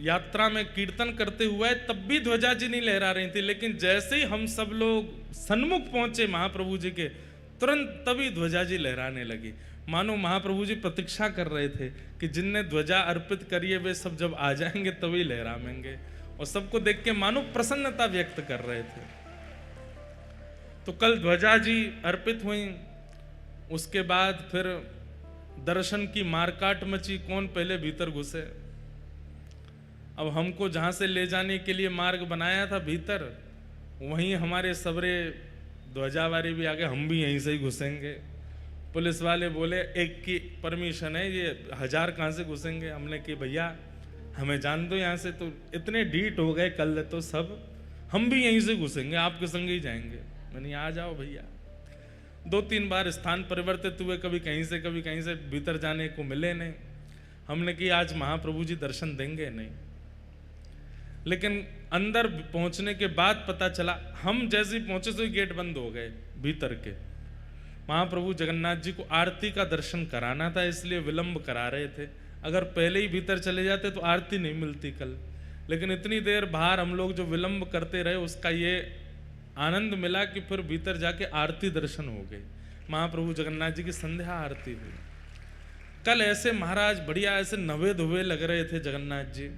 यात्रा में कीर्तन करते हुए तब भी ध्वजा जी नहीं लहरा रही थी, लेकिन जैसे ही हम सब लोग सन्मुख पहुंचे महाप्रभु जी के, तुरंत तभी ध्वजा जी लहराने लगी। मानो महाप्रभु जी प्रतीक्षा कर रहे थे कि जिनने ध्वजा अर्पित करी है वे सब जब आ जाएंगे तभी लहराएंगे, और सबको देख के मानो प्रसन्नता व्यक्त कर रहे थे। तो कल ध्वजा जी अर्पित हुई, उसके बाद फिर दर्शन की मारकाट मची, कौन पहले भीतर घुसे। अब हमको जहां से ले जाने के लिए मार्ग बनाया था भीतर, वहीं हमारे सबरे ध्वजावारी भी आ गए, हम भी यहीं से ही घुसेंगे। पुलिस वाले बोले एक की परमिशन है, ये 1000 कहाँ से घुसेंगे? हमने कि भैया हमें जान दो यहाँ से। तो इतने डीट हो गए कल तो सब, हम भी यहीं से घुसेंगे, आपके संग ही जाएंगे। मैंने आ जाओ भैया। 2-3 बार स्थान परिवर्तित हुए, कभी कहीं से कभी कहीं से, भीतर जाने को मिले नहीं। हमने कि आज महाप्रभु जी दर्शन देंगे नहीं। लेकिन अंदर पहुंचने के बाद पता चला, हम जैसे ही पहुंचे तो गेट बंद हो गए भीतर के। महाप्रभु जगन्नाथ जी को आरती का दर्शन कराना था, इसलिए विलंब करा रहे थे। अगर पहले ही भीतर चले जाते तो आरती नहीं मिलती कल। लेकिन इतनी देर बाहर हम लोग जो विलंब करते रहे उसका ये आनंद मिला कि फिर भीतर जाके आरती दर्शन हो गई। महाप्रभु जगन्नाथ जी की संध्या आरती हुई। कल ऐसे महाराज बढ़िया ऐसे नवे धुवे लग रहे थे जगन्नाथ जी,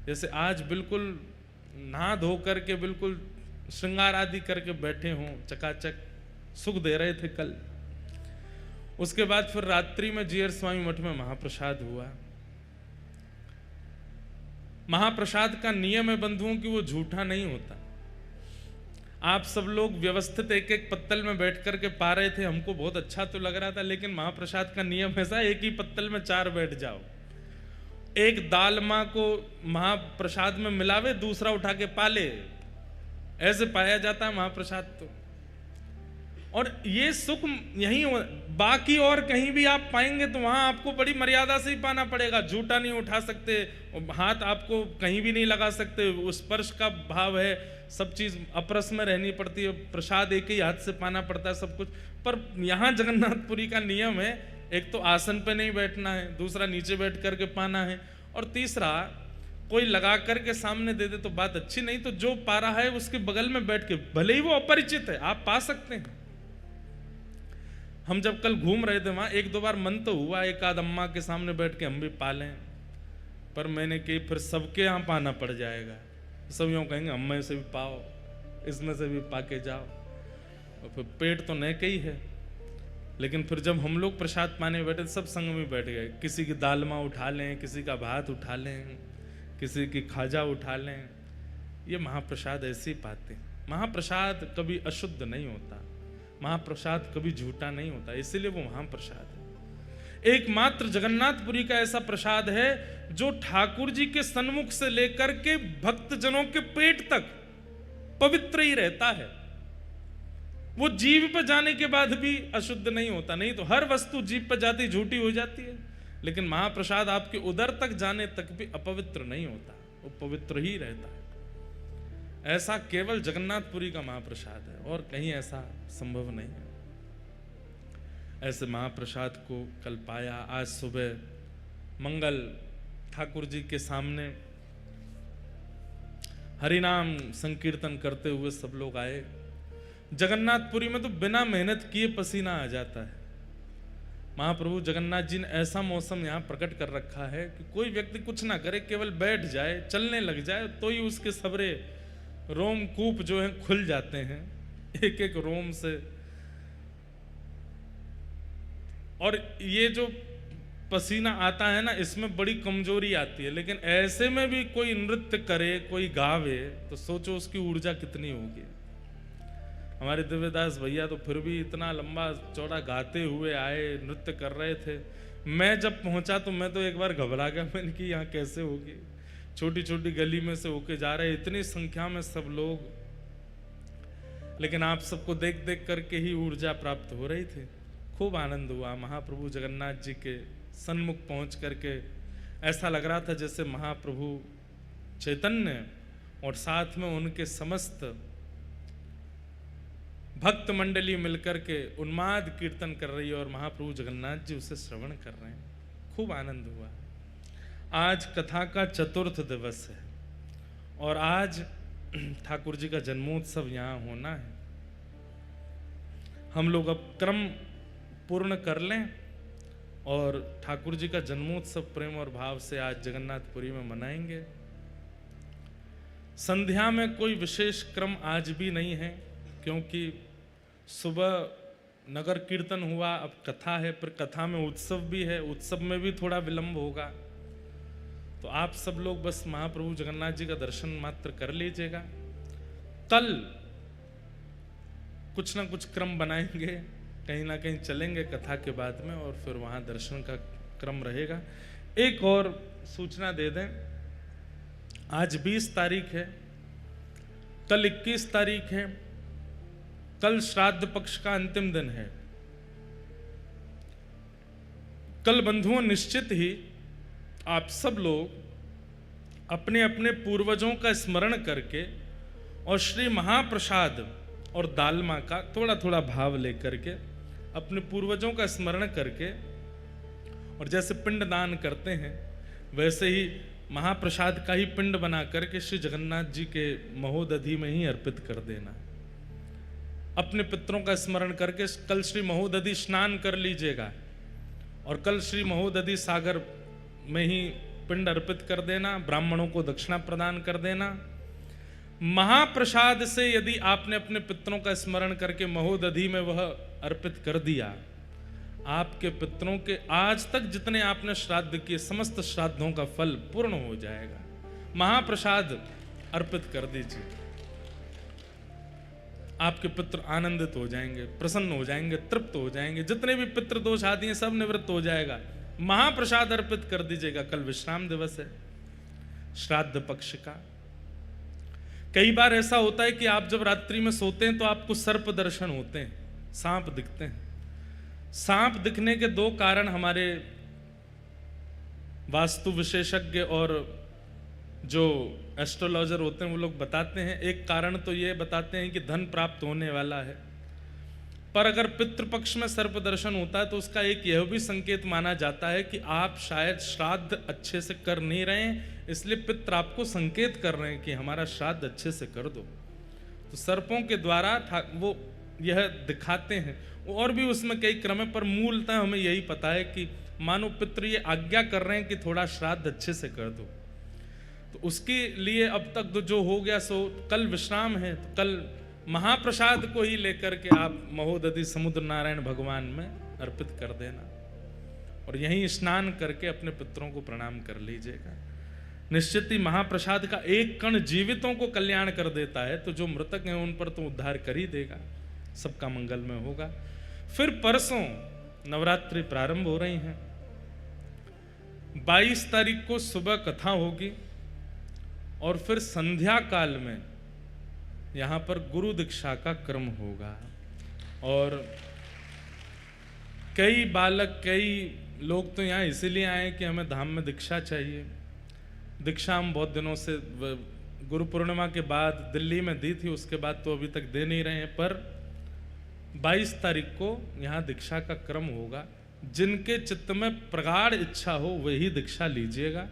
जैसे आज बिल्कुल नहा धो करके बिल्कुल श्रृंगार आदि करके बैठे हों, चकाचक सुख दे रहे थे कल। उसके बाद फिर रात्रि में जीयर स्वामी मठ में महाप्रसाद हुआ। महाप्रसाद का नियम है बंधुओं कि वो झूठा नहीं होता। आप सब लोग व्यवस्थित एक एक पत्तल में बैठ करके पा रहे थे, हमको बहुत अच्छा तो लग रहा था, लेकिन महाप्रसाद का नियम ऐसा, एक ही पत्तल में 4 बैठ जाओ। एक दालमा को महाप्रसाद में मिलावे, दूसरा उठा के पाले, ऐसे पाया जाता है महाप्रसाद तो। और ये सुख यहीं बाकी और कहीं भी आप पाएंगे तो वहां आपको बड़ी मर्यादा से ही पाना पड़ेगा। जूता नहीं उठा सकते, हाथ आपको कहीं भी नहीं लगा सकते, उस स्पर्श का भाव है, सब चीज अपरस में रहनी पड़ती है, प्रसाद एक ही हाथ से पाना पड़ता है सब कुछ। पर यहाँ जगन्नाथपुरी का नियम है, एक तो आसन पे नहीं बैठना है, दूसरा नीचे बैठ करके पाना है, और तीसरा कोई लगा करके सामने दे दे तो बात अच्छी नहीं, तो जो पा रहा है उसके बगल में बैठ के, भले ही वो अपरिचित है, आप पा सकते हैं। हम जब कल घूम रहे थे वहां, एक दो बार मन तो हुआ एक आध अम्मा के सामने बैठ के हम भी पा लें, पर मैंने कि फिर सबके यहाँ पाना पड़ जाएगा, सब यूँ कहेंगे अम्मा से भी पाओ, इसमें से भी पा के जाओ, और फिर पेट तो न के ही है। लेकिन फिर जब हम लोग प्रसाद पाने बैठे सब संग में बैठ गए, किसी की दालमा उठा लें, किसी का भात उठा लें, किसी की खाजा उठा लें, ये महाप्रसाद ऐसे ही पाते हैं। महाप्रसाद कभी अशुद्ध नहीं होता, महाप्रसाद कभी झूठा नहीं होता, इसीलिए वो महाप्रसाद है। एकमात्र जगन्नाथपुरी का ऐसा प्रसाद है जो ठाकुर जी के सन्मुख से लेकर के भक्तजनों के पेट तक पवित्र ही रहता है। वो जीभ पर जाने के बाद भी अशुद्ध नहीं होता, नहीं तो हर वस्तु जीभ पर जाती झूठी हो जाती है, लेकिन महाप्रसाद आपके उदर तक जाने तक भी अपवित्र नहीं होता, वो पवित्र ही रहता है। ऐसा केवल जगन्नाथपुरी का महाप्रसाद है और कहीं ऐसा संभव नहीं है। ऐसे महाप्रसाद को कल पाया। आज सुबह मंगल ठाकुर जी के सामने हरिनाम संकीर्तन करते हुए सब लोग आए। जगन्नाथपुरी में तो बिना मेहनत किए पसीना आ जाता है। महाप्रभु जगन्नाथ जी ने ऐसा मौसम यहाँ प्रकट कर रखा है कि कोई व्यक्ति कुछ ना करे, केवल बैठ जाए, चलने लग जाए तो ही उसके सबरे रोमकूप जो हैं खुल जाते हैं, एक एक रोम से। और ये जो पसीना आता है ना, इसमें बड़ी कमजोरी आती है, लेकिन ऐसे में भी कोई नृत्य करे, कोई गावे, तो सोचो उसकी ऊर्जा कितनी होगी। हमारे दिव्यदास भैया तो फिर भी इतना लंबा चौड़ा गाते हुए आए, नृत्य कर रहे थे। मैं जब पहुंचा तो मैं तो एक बार घबरा गया, मैंने कि यहाँ कैसे होगी, छोटी छोटी गली में से होके जा रहे, इतनी संख्या में सब लोग, लेकिन आप सबको देख देख करके ही ऊर्जा प्राप्त हो रही थी। खूब आनंद हुआ। महाप्रभु जगन्नाथ जी के सन्मुख पहुंच करके ऐसा लग रहा था जैसे महाप्रभु चैतन्य और साथ में उनके समस्त भक्त मंडली मिलकर के उन्माद कीर्तन कर रही है और महाप्रभु जगन्नाथ जी उसे श्रवण कर रहे हैं। खूब आनंद हुआ। आज कथा का चतुर्थ दिवस है और आज ठाकुर जी का जन्मोत्सव यहाँ होना है। हम लोग अब क्रम पूर्ण कर लें और ठाकुर जी का जन्मोत्सव प्रेम और भाव से आज जगन्नाथपुरी में मनाएंगे। संध्या में कोई विशेष क्रम आज भी नहीं है, क्योंकि सुबह नगर कीर्तन हुआ, अब कथा है, फिर कथा में उत्सव भी है, उत्सव में भी थोड़ा विलंब होगा। तो आप सब लोग बस महाप्रभु जगन्नाथ जी का दर्शन मात्र कर लीजिएगा। कल कुछ ना कुछ क्रम बनाएंगे, कहीं ना कहीं चलेंगे कथा के बाद में और फिर वहां दर्शन का क्रम रहेगा। एक और सूचना दे दें, आज 20 तारीख है, कल 21 तारीख है, कल श्राद्ध पक्ष का अंतिम दिन है। कल बंधुओं निश्चित ही आप सब लोग अपने अपने पूर्वजों का स्मरण करके और श्री महाप्रसाद और दालमा का थोड़ा थोड़ा भाव लेकर के अपने पूर्वजों का स्मरण करके, और जैसे पिंड दान करते हैं वैसे ही महाप्रसाद का ही पिंड बना करके श्री जगन्नाथ जी के महोदधि में ही अर्पित कर देना। अपने पितरों का स्मरण करके कल श्री महोदधि स्नान कर लीजिएगा और कल श्री महोदधि सागर में ही पिंड अर्पित कर देना, ब्राह्मणों को दक्षिणा प्रदान कर देना। महाप्रसाद से यदि आपने अपने पितरों का स्मरण करके महोदधि में वह अर्पित कर दिया, आपके पितरों के आज तक जितने आपने श्राद्ध किए समस्त श्राद्धों का फल पूर्ण हो जाएगा। महाप्रसाद अर्पित कर दीजिए, आपके पितृ आनंदित हो जाएंगे, प्रसन्न हो जाएंगे, तृप्त हो जाएंगे, जितने भी पितृ दोष आदि हैं सब निवृत्त हो जाएगा। महाप्रसाद अर्पित कर दीजिएगा। कल विश्राम दिवस है श्राद्ध पक्ष का। कई बार ऐसा होता है कि आप जब रात्रि में सोते हैं तो आपको सर्प दर्शन होते हैं, सांप दिखते हैं। सांप दिखने के दो कारण हमारे वास्तु विशेषज्ञ और जो एस्ट्रोलॉजर होते हैं वो लोग बताते हैं। एक कारण तो ये बताते हैं कि धन प्राप्त होने वाला है, पर अगर पितृपक्ष में सर्प दर्शन होता है तो उसका एक यह भी संकेत माना जाता है कि आप शायद श्राद्ध अच्छे से कर नहीं रहे हैं, इसलिए पितृ आपको संकेत कर रहे हैं कि हमारा श्राद्ध अच्छे से कर दो। तो सर्पों के द्वारा वो यह दिखाते हैं। और भी उसमें कई क्रम है, पर मूलतः हमें यही पता है कि मानो पितृ ये आज्ञा कर रहे हैं कि थोड़ा श्राद्ध अच्छे से कर दो। तो उसके लिए अब तक तो जो हो गया सो, कल विश्राम है, तो कल महाप्रसाद को ही लेकर के आप महोदधि समुद्र नारायण भगवान में अर्पित कर देना और यहीं स्नान करके अपने पितरों को प्रणाम कर लीजिएगा। निश्चित ही महाप्रसाद का एक कण जीवितों को कल्याण कर देता है, तो जो मृतक हैं उन पर तो उद्धार कर ही देगा, सबका मंगलमय होगा। फिर परसों नवरात्रि प्रारंभ हो रही हैं। 22 तारीख को सुबह कथा होगी और फिर संध्या काल में यहाँ पर गुरु दीक्षा का क्रम होगा। और कई बालक, कई लोग तो यहाँ इसीलिए आए कि हमें धाम में दीक्षा चाहिए। दीक्षा हम बहुत दिनों से गुरु पूर्णिमा के बाद दिल्ली में दी थी, उसके बाद तो अभी तक दे नहीं रहे हैं, पर 22 तारीख को यहाँ दीक्षा का क्रम होगा। जिनके चित्त में प्रगाढ़ इच्छा हो वही दीक्षा लीजिएगा।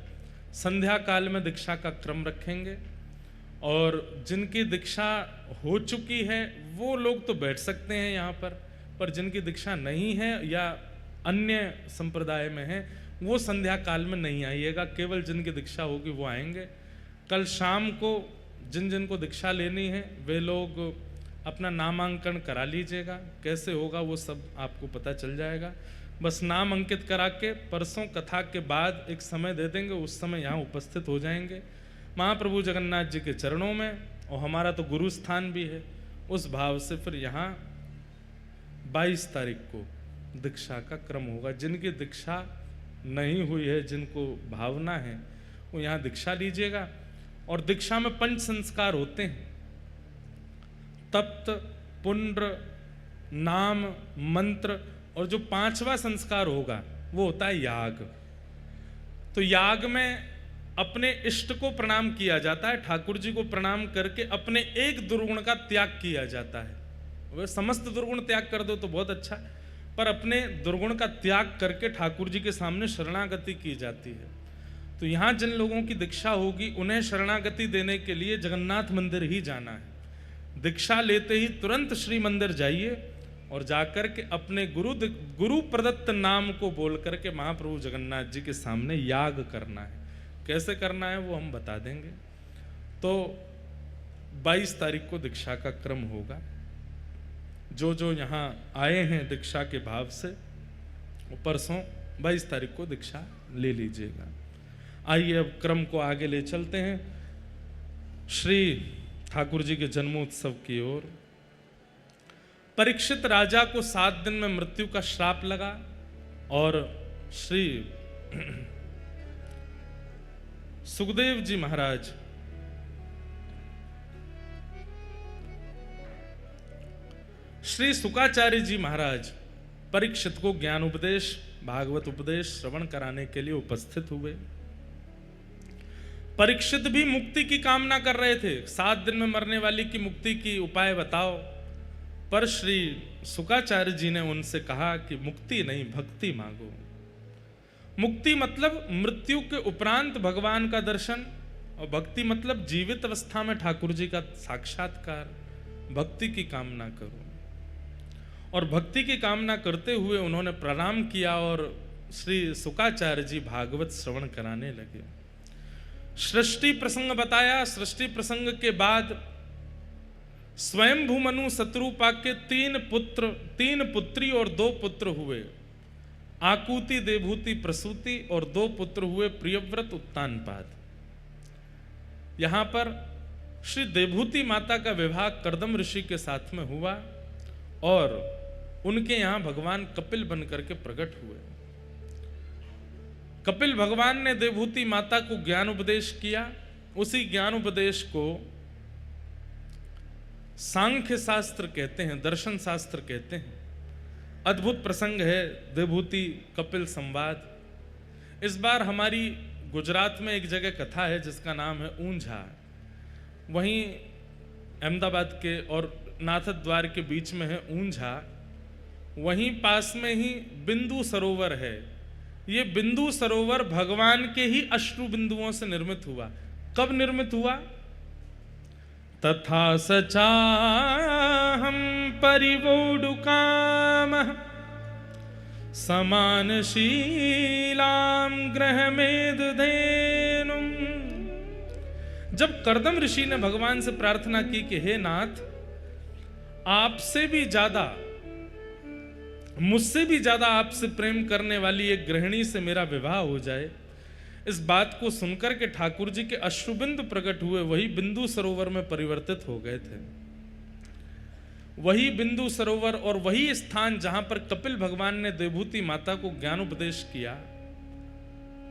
संध्या काल में दीक्षा का क्रम रखेंगे और जिनकी दीक्षा हो चुकी है वो लोग तो बैठ सकते हैं यहाँ पर जिनकी दीक्षा नहीं है या अन्य संप्रदाय में है वो संध्या काल में नहीं आइएगा, केवल जिनकी दीक्षा होगी वो आएंगे। कल शाम को जिन जिन को दीक्षा लेनी है वे लोग अपना नामांकन करा लीजिएगा। कैसे होगा वो सब आपको पता चल जाएगा। बस नाम अंकित करा के परसों कथा के बाद एक समय दे देंगे, उस समय यहाँ उपस्थित हो जाएंगे महाप्रभु जगन्नाथ जी के चरणों में। और हमारा तो गुरु स्थान भी है, उस भाव से फिर यहाँ 22 तारीख को दीक्षा का क्रम होगा। जिनकी दीक्षा नहीं हुई है, जिनको भावना है, वो यहाँ दीक्षा लीजिएगा। और दीक्षा में 5 संस्कार होते हैं, तप्त, पुण्ड्र, नाम, मंत्र, और जो 5वां संस्कार होगा वो होता है याग। तो याग में अपने इष्ट को प्रणाम किया जाता है, ठाकुर जी को प्रणाम करके अपने एक दुर्गुण का त्याग किया जाता है। वह समस्त दुर्गुण त्याग कर दो तो बहुत अच्छा, पर अपने दुर्गुण का त्याग करके ठाकुर जी के सामने शरणागति की जाती है। तो यहाँ जिन लोगों की दीक्षा होगी उन्हें शरणागति देने के लिए जगन्नाथ मंदिर ही जाना है। दीक्षा लेते ही तुरंत श्री मंदिर जाइए और जाकर के अपने गुरु प्रदत्त नाम को बोल करके महाप्रभु जगन्नाथ जी के सामने याग करना है। कैसे करना है वो हम बता देंगे। तो 22 तारीख को दीक्षा का क्रम होगा। जो जो यहाँ आए हैं दीक्षा के भाव से वो परसों 22 तारीख को दीक्षा ले लीजिएगा। आइए अब क्रम को आगे ले चलते हैं श्री ठाकुर जी के जन्मोत्सव की ओर। परीक्षित राजा को 7 दिन में मृत्यु का श्राप लगा और श्री सुखदेव जी महाराज श्री सुकाचार्य जी महाराज परीक्षित को ज्ञान उपदेश, भागवत उपदेश श्रवण कराने के लिए उपस्थित हुए। परीक्षित भी मुक्ति की कामना कर रहे थे, 7 दिन में मरने वाली की मुक्ति की उपाय बताओ। पर श्री सुकाचार्य जी ने उनसे कहा कि मुक्ति नहीं, भक्ति मांगो। मुक्ति मतलब मृत्यु के उपरांत भगवान का दर्शन, और भक्ति मतलब जीवित अवस्था में ठाकुर जी का साक्षात्कार। भक्ति की कामना करो। और भक्ति की कामना करते हुए उन्होंने प्रणाम किया और श्री सुकाचार्य जी भागवत श्रवण कराने लगे। सृष्टि प्रसंग बताया। सृष्टि प्रसंग के बाद स्वयंभू मनु शत्रुपा के 3 पुत्री और 2 पुत्र हुए। आकुति, देवभूति, प्रसूति, और 2 पुत्र हुए प्रियव्रत, उत्तानपाद। यहां पर श्री देवभूति माता का विवाह कर्दम ऋषि के साथ में हुआ और उनके यहां भगवान कपिल बन करके प्रकट हुए। कपिल भगवान ने देवभूति माता को ज्ञान उपदेश किया। उसी ज्ञान उपदेश को सांख्य शास्त्र कहते हैं, दर्शन शास्त्र कहते हैं। अद्भुत प्रसंग है देवभूति कपिल संवाद। इस बार हमारी गुजरात में एक जगह कथा है जिसका नाम है ऊंझा। वहीं अहमदाबाद के और नाथद द्वार के बीच में है ऊंझा। वहीं पास में ही बिंदु सरोवर है। ये बिंदु सरोवर भगवान के ही अश्रु बिंदुओं से निर्मित हुआ। कब निर्मित हुआ? तथा सचा हम परिवोडुकाम समान शीलाम ग्रह मेदधेनुम। जब कर्दम ऋषि ने भगवान से प्रार्थना की कि हे नाथ, आपसे भी ज्यादा, मुझसे भी ज्यादा आपसे प्रेम करने वाली एक गृहिणी से मेरा विवाह हो जाए, इस बात को सुनकर के ठाकुर जी के अश्रुबिंद प्रकट हुए वही बिंदु सरोवर में परिवर्तित हो गए थे। वही बिंदु सरोवर और वही स्थान जहां पर कपिल भगवान ने देवभूति माता को ज्ञानोपदेश किया,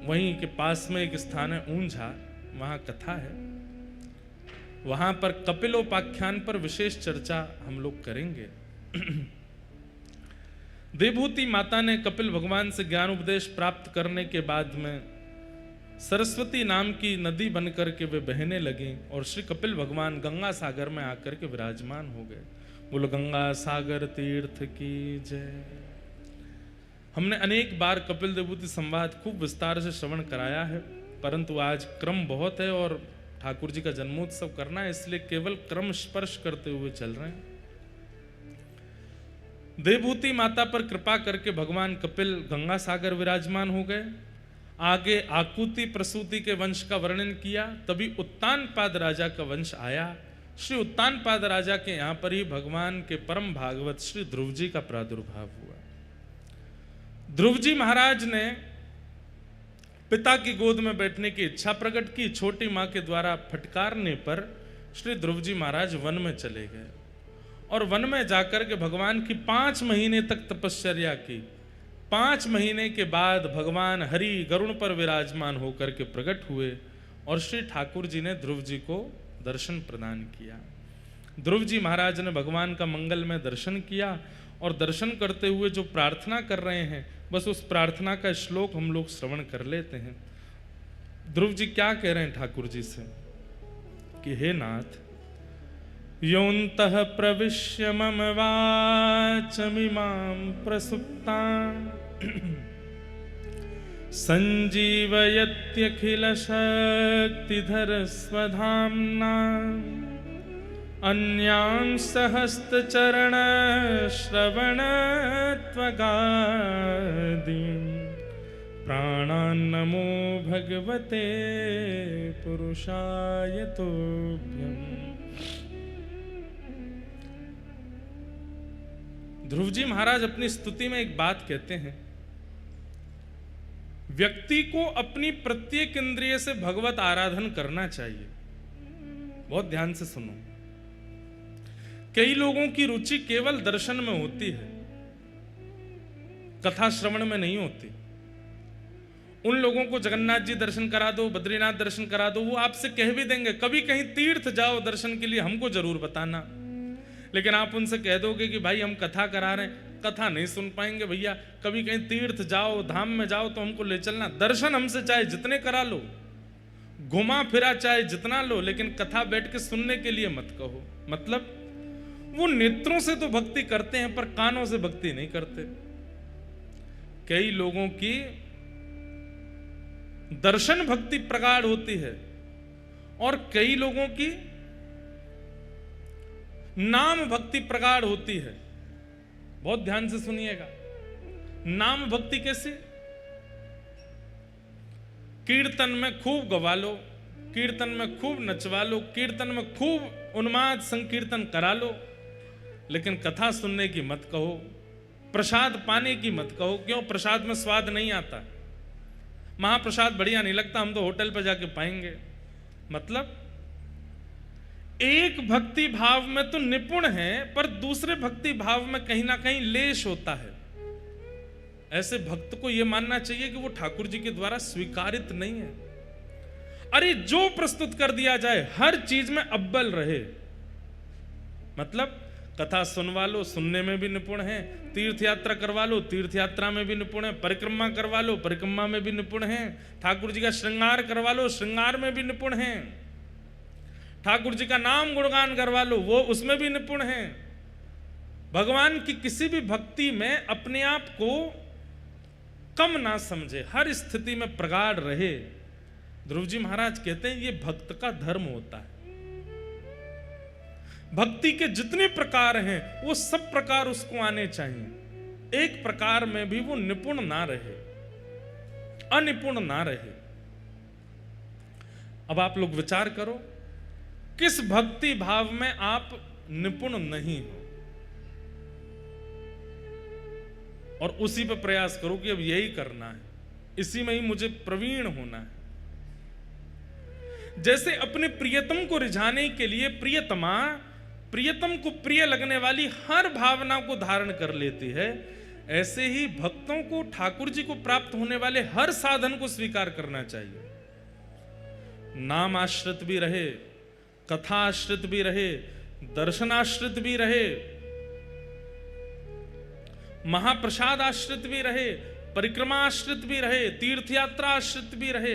वहीं के पास में एक स्थान है ऊंझा। वहां कथा है। वहां पर कपिलोपाख्यान पर विशेष चर्चा हम लोग करेंगे। देवभूति माता ने कपिल भगवान से ज्ञान उपदेश प्राप्त करने के बाद में सरस्वती नाम की नदी बनकर के वे बहने लगी और श्री कपिल भगवान गंगा सागर में आकर के विराजमान हो गए। बोलो गंगा सागर तीर्थ की जय। हमने अनेक बार कपिल देवभूति संवाद खूब विस्तार से श्रवण कराया है, परंतु आज क्रम बहुत है और ठाकुर जी का जन्मोत्सव करना है, इसलिए केवल क्रम स्पर्श करते हुए चल रहे हैं। देवभूति माता पर कृपा करके भगवान कपिल गंगा सागर विराजमान हो गए। आगे आकुति प्रसूति के वंश का वर्णन किया, तभी उत्तानपाद राजा का वंश आया। श्री उत्तानपाद राजा के यहां पर ही भगवान के परम भागवत श्री ध्रुव जी का प्रादुर्भाव हुआ। ध्रुव जी महाराज ने पिता की गोद में बैठने की इच्छा प्रकट की। छोटी मां के द्वारा फटकारने पर श्री ध्रुव जी महाराज वन में चले गए और वन में जाकर के भगवान की 5 महीने तक तपश्चर्या की। 5 महीने के बाद भगवान हरि गरुण पर विराजमान होकर के प्रकट हुए और श्री ठाकुर जी ने ध्रुव जी को दर्शन प्रदान किया। ध्रुव जी महाराज ने भगवान का मंगल में दर्शन किया और दर्शन करते हुए जो प्रार्थना कर रहे हैं, बस उस प्रार्थना का श्लोक हम लोग श्रवण कर लेते हैं। ध्रुव जी क्या कह रहे हैं ठाकुर जी से कि हे नाथ, योऽन्तः प्रविश्य मम वाचमिमां प्रसुप्तां संजीवयत्यखिल शक्तिधर स्वधाम्ना अन्यांसहस्तचरण श्रवण त्वगादीन् प्राणान्नमो भगवते पुरुषाय तुभ्यम्। ध्रुव जी महाराज अपनी स्तुति में एक बात कहते हैं, व्यक्ति को अपनी प्रत्येक इंद्रिय से भगवत आराधन करना चाहिए। बहुत ध्यान से सुनो। कई लोगों की रुचि केवल दर्शन में होती है, कथा श्रवण में नहीं होती। उन लोगों को जगन्नाथ जी दर्शन करा दो, बद्रीनाथ दर्शन करा दो, वो आपसे कह भी देंगे कभी कहीं तीर्थ जाओ दर्शन के लिए, हमको जरूर बताना। लेकिन आप उनसे कह दोगे कि भाई हम कथा करा रहे हैं, कथा नहीं सुन पाएंगे भैया। कभी कहीं तीर्थ जाओ, धाम में जाओ तो हमको ले चलना। दर्शन हमसे चाहे जितने करा लो, घुमा फिरा चाहे जितना लो, लेकिन कथा बैठ के सुनने के लिए मत कहो। मतलब वो नेत्रों से तो भक्ति करते हैं पर कानों से भक्ति नहीं करते। कई लोगों की दर्शन भक्ति प्रगाढ़ होती है और कई लोगों की नाम भक्ति प्रगाढ़ होती है। बहुत ध्यान से सुनिएगा। नाम भक्ति कैसे? कीर्तन में खूब गवा लो, कीर्तन में खूब नचवा लो, कीर्तन में खूब उन्माद संकीर्तन करा लो, लेकिन कथा सुनने की मत कहो, प्रसाद पाने की मत कहो। क्यों? प्रसाद में स्वाद नहीं आता, महाप्रसाद बढ़िया नहीं लगता, हम तो होटल पर जाके पाएंगे। मतलब एक भक्ति भाव में तो निपुण है पर दूसरे भक्ति भाव में कहीं ना कहीं लेश होता है। ऐसे भक्त को यह मानना चाहिए कि वो ठाकुर जी के द्वारा स्वीकारित नहीं है। अरे जो प्रस्तुत कर दिया जाए हर चीज में अव्वल रहे, मतलब कथा सुनवा लो, सुनने में भी निपुण हैं, तीर्थ यात्रा करवा लो, तीर्थ यात्रा में भी निपुण हैं, परिक्रमा करवा लो, परिक्रमा में भी निपुण हैं, ठाकुर जी का श्रृंगार करवा लो, श्रृंगार में भी निपुण हैं, ठाकुर जी का नाम गुणगान करवा लो, वो उसमें भी निपुण हैं। भगवान की किसी भी भक्ति में अपने आप को कम ना समझे, हर स्थिति में प्रगाढ़ रहे। ध्रुव जी महाराज कहते हैं ये भक्त का धर्म होता है। भक्ति के जितने प्रकार हैं वो सब प्रकार उसको आने चाहिए, एक प्रकार में भी वो निपुण ना रहे, अनिपुण ना रहे। अब आप लोग विचार करो, किस भक्ति भाव में आप निपुण नहीं हो, और उसी पर प्रयास करो कि अब यही करना है, इसी में ही मुझे प्रवीण होना है। जैसे अपने प्रियतम को रिझाने के लिए प्रियतमा प्रियतम को प्रिय लगने वाली हर भावना को धारण कर लेती है, ऐसे ही भक्तों को ठाकुर जी को प्राप्त होने वाले हर साधन को स्वीकार करना चाहिए। नाम आश्रित भी रहे, कथा आश्रित भी रहे, दर्शनाश्रित भी रहे, महाप्रसाद आश्रित भी रहे, परिक्रमा आश्रित भी रहे, तीर्थ यात्रा आश्रित भी रहे,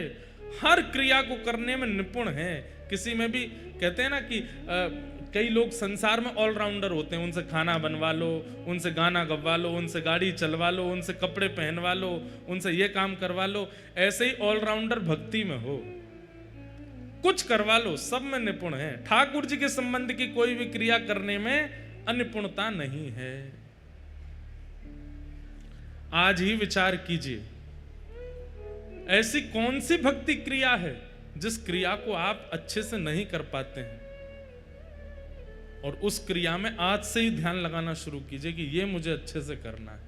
हर क्रिया को करने में निपुण है। किसी में भी कहते हैं ना कि कई लोग संसार में ऑलराउंडर होते हैं, उनसे खाना बनवा लो, उनसे गाना गवा लो, उनसे गाड़ी चलवा लो, उनसे कपड़े पहनवा लो, उनसे ये काम करवा लो। ऐसे ही ऑलराउंडर भक्ति में हो, कुछ करवा लो, सब में निपुण है। ठाकुर जी के संबंध की कोई भी क्रिया करने में अनिपुणता नहीं है। आज ही विचार कीजिए, ऐसी कौन सी भक्ति क्रिया है जिस क्रिया को आप अच्छे से नहीं कर पाते हैं, और उस क्रिया में आज से ही ध्यान लगाना शुरू कीजिए कि ये मुझे अच्छे से करना है।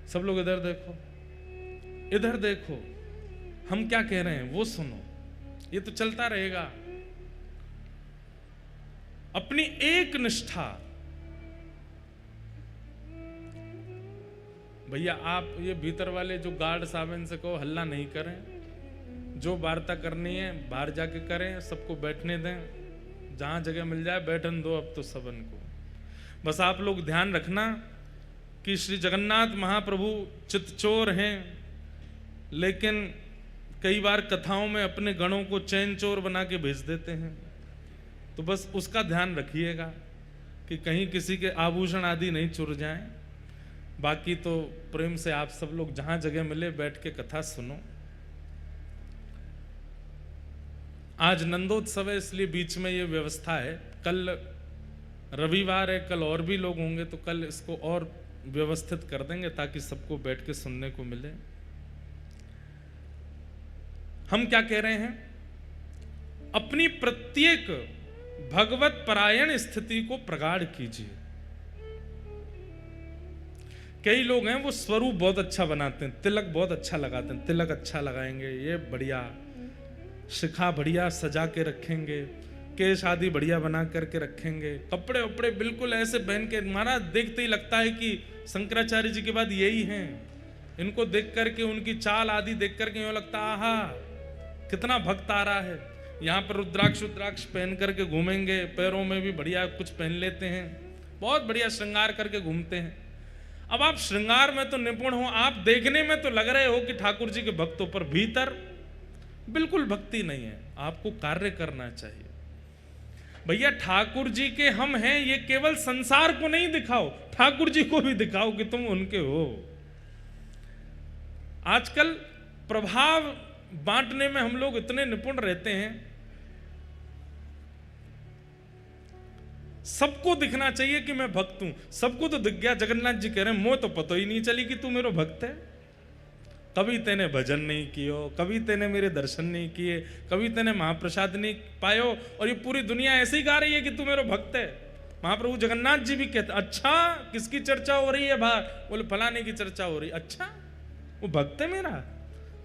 सब लोग इधर देखो, इधर देखो, हम क्या कह रहे हैं वो सुनो, ये तो चलता रहेगा। अपनी एक निष्ठा, भैया आप ये भीतर वाले जो गार्ड साहब इनसे कहो हल्ला नहीं करें, जो वार्ता करनी है बाहर जाके करें, सबको बैठने दें, जहां जगह मिल जाए बैठन दो अब तो सबन को। बस आप लोग ध्यान रखना कि श्री जगन्नाथ महाप्रभु चितचोर हैं, लेकिन कई बार कथाओं में अपने गणों को चैन चोर बना के भेज देते हैं, तो बस उसका ध्यान रखिएगा कि कहीं किसी के आभूषण आदि नहीं चुर जाएं। बाकी तो प्रेम से आप सब लोग जहां जगह मिले बैठ के कथा सुनो। आज नंदोत्सव है, इसलिए बीच में ये व्यवस्था है। कल रविवार है, कल और भी लोग होंगे, तो कल इसको और व्यवस्थित कर देंगे ताकि सबको बैठ के सुनने को मिले। हम क्या कह रहे हैं, अपनी प्रत्येक भगवत परायण स्थिति को प्रगाढ़ कीजिए। कई लोग हैं वो स्वरूप बहुत अच्छा बनाते हैं, तिलक बहुत अच्छा लगाते हैं, तिलक अच्छा लगाएंगे, ये बढ़िया, शिखा बढ़िया सजा के रखेंगे, केश आदि बढ़िया बना करके रखेंगे, कपड़े उपड़े बिल्कुल ऐसे पहन के, महाराज देखते ही लगता है कि शंकराचार्य जी के बाद यही हैं। इनको देख करके, उनकी चाल आदि देख करके यूं लगता आहा कितना भक्त आ रहा है। यहाँ पर रुद्राक्ष पहन करके घूमेंगे, पैरों में भी बढ़िया कुछ पहन लेते हैं, बहुत बढ़िया श्रृंगार करके घूमते हैं। अब आप श्रृंगार में तो निपुण हो, आप देखने में तो लग रहे हो कि ठाकुर जी के भक्तों पर, भीतर बिल्कुल भक्ति नहीं है। आपको कार्य करना चाहिए। भैया ठाकुर जी के हम हैं, ये केवल संसार को नहीं दिखाओ, ठाकुर जी को भी दिखाओ कि तुम उनके हो। आजकल प्रभाव बांटने में हम लोग इतने निपुण रहते हैं, सबको दिखना चाहिए कि मैं भक्त हूं। सबको तो दिख गया, जगन्नाथ जी कह रहे हैं मोह तो पता ही नहीं चली कि तू मेरा भक्त है। कभी तेने भजन नहीं कियो, कभी तेने मेरे दर्शन नहीं किए, कभी तेने महाप्रसाद नहीं पायो, और ये पूरी दुनिया ऐसे ही गा रही है कि तू मेरा भक्त है। महाप्रभु जगन्नाथ जी भी कहते, अच्छा किसकी चर्चा हो रही है बाहर? बोले फलाने की चर्चा हो रही। अच्छा वो भक्त है मेरा?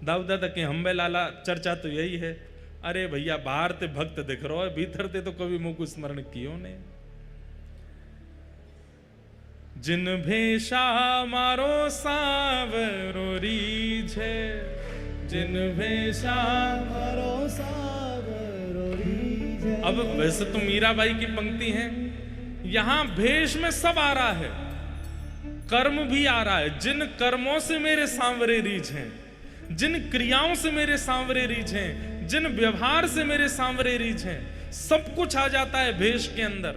दाऊदा तक के हम्बे लाला चर्चा तो यही है। अरे भैया बाहर ते भक्त दिख रहा है, भीतर ते तो कभी मुख स्मरण कियो ने। जिन भेषा मारो सावरो रीझे, जिन भेषा मारो सावरो रीझे। अब वैसे तो मीराबाई की पंक्ति है, यहां भेष में सब आ रहा है, कर्म भी आ रहा है। जिन कर्मों से मेरे सांवरे रीझ हैं, जिन क्रियाओं से मेरे सांवरे रीझ हैं, जिन व्यवहार से मेरे सांवरे रीझ हैं, सब कुछ आ जाता है भेष के अंदर।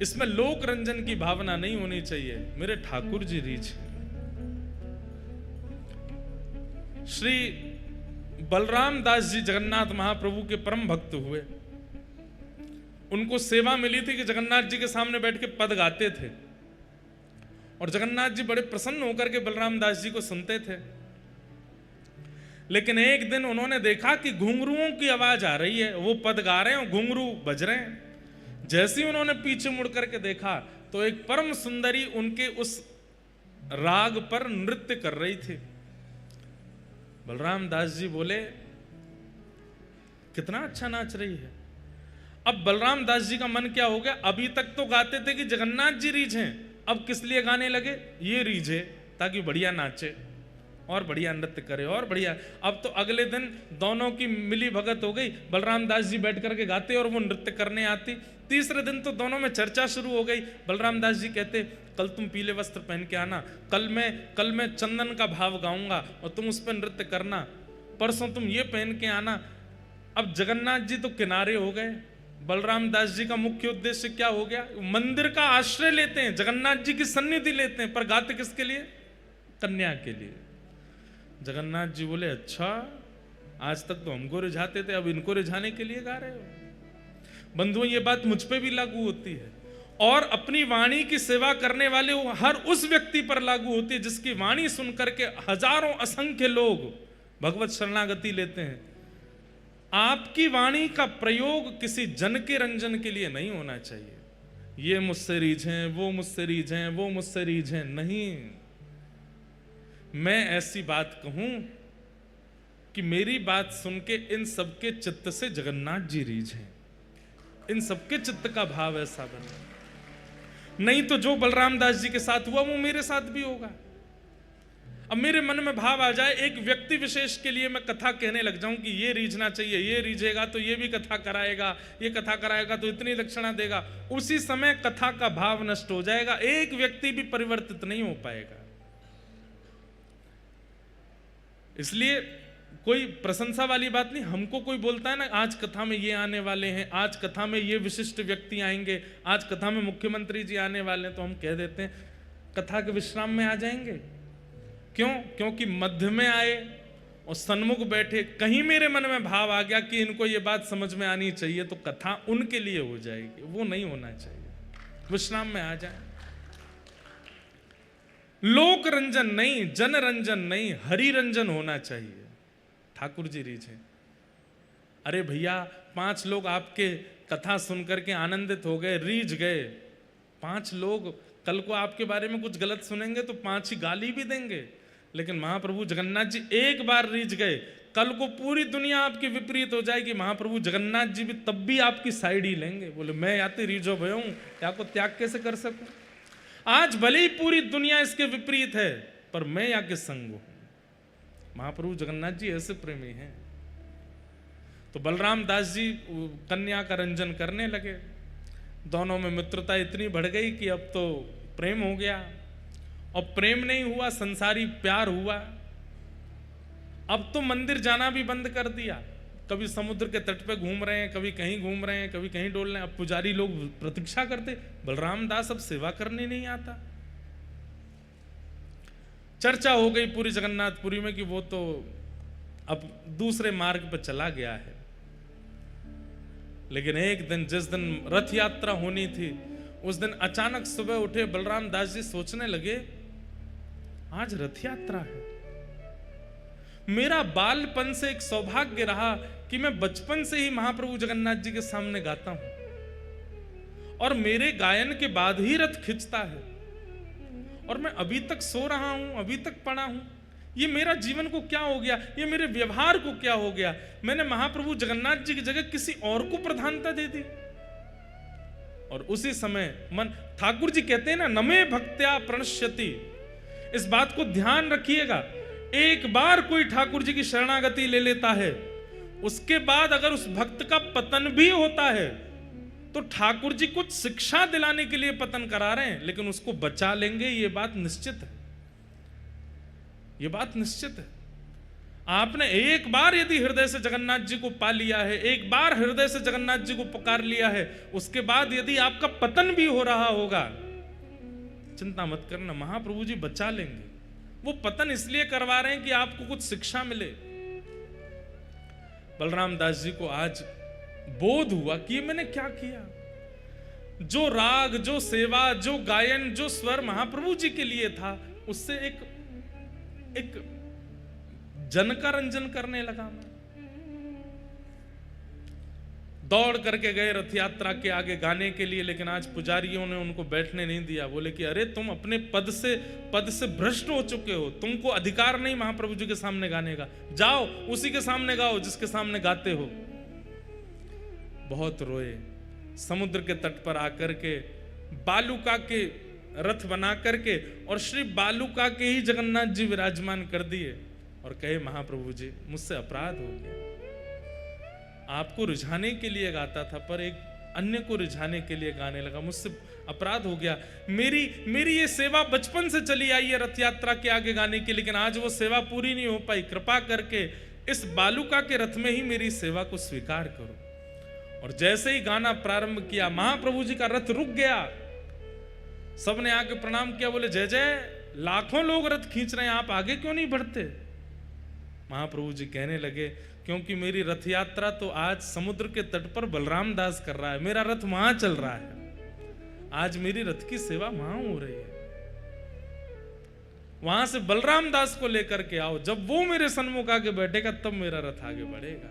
इसमें लोक रंजन की भावना नहीं होनी चाहिए। मेरे ठाकुर जी रीझ हैं। श्री बलराम दास जी जगन्नाथ महाप्रभु के परम भक्त हुए। उनको सेवा मिली थी कि जगन्नाथ जी के सामने बैठ के पद गाते थे और जगन्नाथ जी बड़े प्रसन्न होकर के बलराम दास जी को सुनते थे। लेकिन एक दिन उन्होंने देखा कि घुंघरुओं की आवाज आ रही है, वो पद गा रहे हैं, घुंघरू बज रहे हैं। जैसे ही उन्होंने पीछे मुड़ करके देखा तो एक परम सुंदरी उनके उस राग पर नृत्य कर रही थी। बलराम दास जी बोले, कितना अच्छा नाच रही है। अब बलराम दास जी का मन क्या हो गया, अभी तक तो गाते थे कि जगन्नाथ जी रीझ हैं, अब किस लिए गाने लगे, ये रीझे ताकि बढ़िया नाचे और बढ़िया नृत्य करे और बढ़िया। अब तो अगले दिन दोनों की मिली भगत हो गई, बलराम दास जी बैठ करके गाते और वो नृत्य करने आती। तीसरे दिन तो दोनों में चर्चा शुरू हो गई। बलराम दास जी कहते, कल तुम पीले वस्त्र पहन के आना, कल मैं चंदन का भाव गाऊंगा और तुम उस पर नृत्य करना, परसों तुम ये पहन के आना। अब जगन्नाथ जी तो किनारे हो गए। बलराम दास जी का मुख्य उद्देश्य क्या हो गया, मंदिर का आश्रय लेते हैं, जगन्नाथ जी की सन्निधि लेते हैं, पर गाते किसके लिए, कन्या के लिए। जगन्नाथ जी बोले, अच्छा आज तक तो हमको रिझाते थे, अब इनको रिझाने के लिए गा रहे हो। बंधुओं, ये बात मुझ पे भी लागू होती है और अपनी वाणी की सेवा करने वाले हर उस व्यक्ति पर लागू होती है जिसकी वाणी सुनकर के हजारों असंख्य लोग भगवत शरणागति लेते हैं। आपकी वाणी का प्रयोग किसी जन के रंजन के लिए नहीं होना चाहिए। ये मुझसे रीझें, वो मुझसे रीझें, वो मुझसे रीझें, नहीं। मैं ऐसी बात कहूं कि मेरी बात सुन के इन सबके चित्त से जगन्नाथ जी रीझें, इन सबके चित्त का भाव ऐसा बने। नहीं तो जो बलराम दास जी के साथ हुआ वो मेरे साथ भी होगा। अब मेरे मन में भाव आ जाए, एक व्यक्ति विशेष के लिए मैं कथा कहने लग जाऊं कि ये रीझना चाहिए, ये रीझेगा तो ये भी कथा कराएगा, ये कथा कराएगा तो इतनी दक्षिणा देगा, उसी समय कथा का भाव नष्ट हो जाएगा, एक व्यक्ति भी परिवर्तित नहीं हो पाएगा। इसलिए कोई प्रशंसा वाली बात नहीं। हमको कोई बोलता है ना, आज कथा में ये आने वाले हैं, आज कथा में ये विशिष्ट व्यक्ति आएंगे, आज कथा में मुख्यमंत्री जी आने वाले हैं, तो हम कह देते हैं कथा के विश्राम में आ जाएंगे। क्यों? क्योंकि मध्य में आए और सन्मुख बैठे, कहीं मेरे मन में भाव आ गया कि इनको ये बात समझ में आनी चाहिए, तो कथा उनके लिए हो जाएगी, वो नहीं होना चाहिए। विश्राम में आ जाए। लोक रंजन नहीं, जन रंजन नहीं, हरि रंजन होना चाहिए। ठाकुर जी रीझे, अरे भैया 5 लोग आपके कथा सुनकर के आनंदित हो गए, रीझ गए। 5 लोग कल को आपके बारे में कुछ गलत सुनेंगे तो 5 ही गाली भी देंगे, लेकिन महाप्रभु जगन्नाथ जी एक बार रीझ गए, कल को पूरी दुनिया आपकी विपरीत हो जाएगी, महाप्रभु जगन्नाथ जी भी तब भी आपकी साइड ही लेंगे। बोले मैं या तो रीझो भयो हूं, या को त्याग कैसे कर सकूं। आज भले ही पूरी दुनिया इसके विपरीत है, पर मैं या के संग हूं। महाप्रभु जगन्नाथ जी ऐसे प्रेमी हैं। तो बलराम दास जी कन्या का रंजन करने लगे। दोनों में मित्रता इतनी बढ़ गई कि अब तो प्रेम हो गया। और प्रेम नहीं हुआ, संसारी प्यार हुआ। अब तो मंदिर जाना भी बंद कर दिया। कभी समुद्र के तट पे घूम रहे हैं, कभी कहीं घूम रहे हैं, कभी कहीं डोल रहे हैं। अब पुजारी लोग प्रतीक्षा करते, बलराम दास अब सेवा करने नहीं आता। चर्चा हो गई पूरी जगन्नाथपुरी में कि वो तो अब दूसरे मार्ग पर चला गया है। लेकिन एक दिन, जिस दिन रथ यात्रा होनी थी, उस दिन अचानक सुबह उठे बलराम दास जी, सोचने लगे आज रथ यात्रा है। मेरा बालपन से एक सौभाग्य रहा कि मैं बचपन से ही महाप्रभु जगन्नाथ जी के सामने गाता हूं और मेरे गायन के बाद ही रथ खिंचता है, और मैं अभी तक सो रहा हूं, अभी तक पड़ा हूं। ये मेरा जीवन को क्या हो गया, ये मेरे व्यवहार को क्या हो गया। मैंने महाप्रभु जगन्नाथ जी की जगह किसी और को प्रधानता दे दी। और उसी समय मन, ठाकुर जी कहते हैं ना, नमे भक्त्या प्रणश्यति। इस बात को ध्यान रखिएगा, एक बार कोई ठाकुर जी की शरणागति ले लेता है, उसके बाद अगर उस भक्त का पतन भी होता है तो ठाकुर जी कुछ शिक्षा दिलाने के लिए पतन करा रहे हैं, लेकिन उसको बचा लेंगे, ये बात निश्चित है। ये बात निश्चित है। आपने एक बार यदि हृदय से जगन्नाथ जी को पा लिया है, एक बार हृदय से जगन्नाथ जी को पुकार लिया है, उसके बाद यदि आपका पतन भी हो रहा होगा, चिंता मत करना, महाप्रभु जी बचा लेंगे। वो पतन इसलिए करवा रहे हैं कि आपको कुछ शिक्षा मिले। बलराम दास जी को आज बोध हुआ कि मैंने क्या किया। जो राग, जो सेवा, जो गायन, जो स्वर महाप्रभु जी के लिए था, उससे एक जन का रंजन करने लगा मैं। दौड़ करके गए रथ यात्रा के आगे गाने के लिए, लेकिन आज पुजारियों ने उनको बैठने नहीं दिया। बोले कि अरे तुम अपने पद से भ्रष्ट हो चुके हो, तुमको अधिकार नहीं महाप्रभु जी के सामने गाने का, जाओ उसी के सामने गाओ जिसके सामने गाते हो। बहुत रोए। समुद्र के तट पर आकर के बालुका के रथ बना करके और श्री बालुका के ही जगन्नाथ जी विराजमान कर दिए और कहे महाप्रभु जी मुझसे अपराध हो गया। आपको रिझाने के लिए गाता था, पर एक अन्य को रिझाने के लिए गाने लगा, मुझसे अपराध हो गया। मेरी ये सेवा बचपन से चली आई है रथ यात्रा के आगे गाने की, लेकिन आज वो सेवा पूरी नहीं हो पाई। कृपा करके इस बालुका के रथ में ही मेरी सेवा को स्वीकार करो। और जैसे ही गाना प्रारंभ किया, महाप्रभु जी का रथ रुक गया। सबने आके प्रणाम किया, बोले जय जय, लाखों लोग रथ खींच रहे हैं, आप आगे क्यों नहीं बढ़ते। महाप्रभु जी कहने लगे क्योंकि मेरी रथ यात्रा तो आज समुद्र के तट पर बलराम दास कर रहा है, मेरा रथ वहां चल रहा है, आज मेरी रथ की सेवा वहां हो रही है। वहां से बलराम दास को लेकर के आओ, जब वो मेरे सन्मुख आके बैठेगा तब मेरा रथ आगे बढ़ेगा।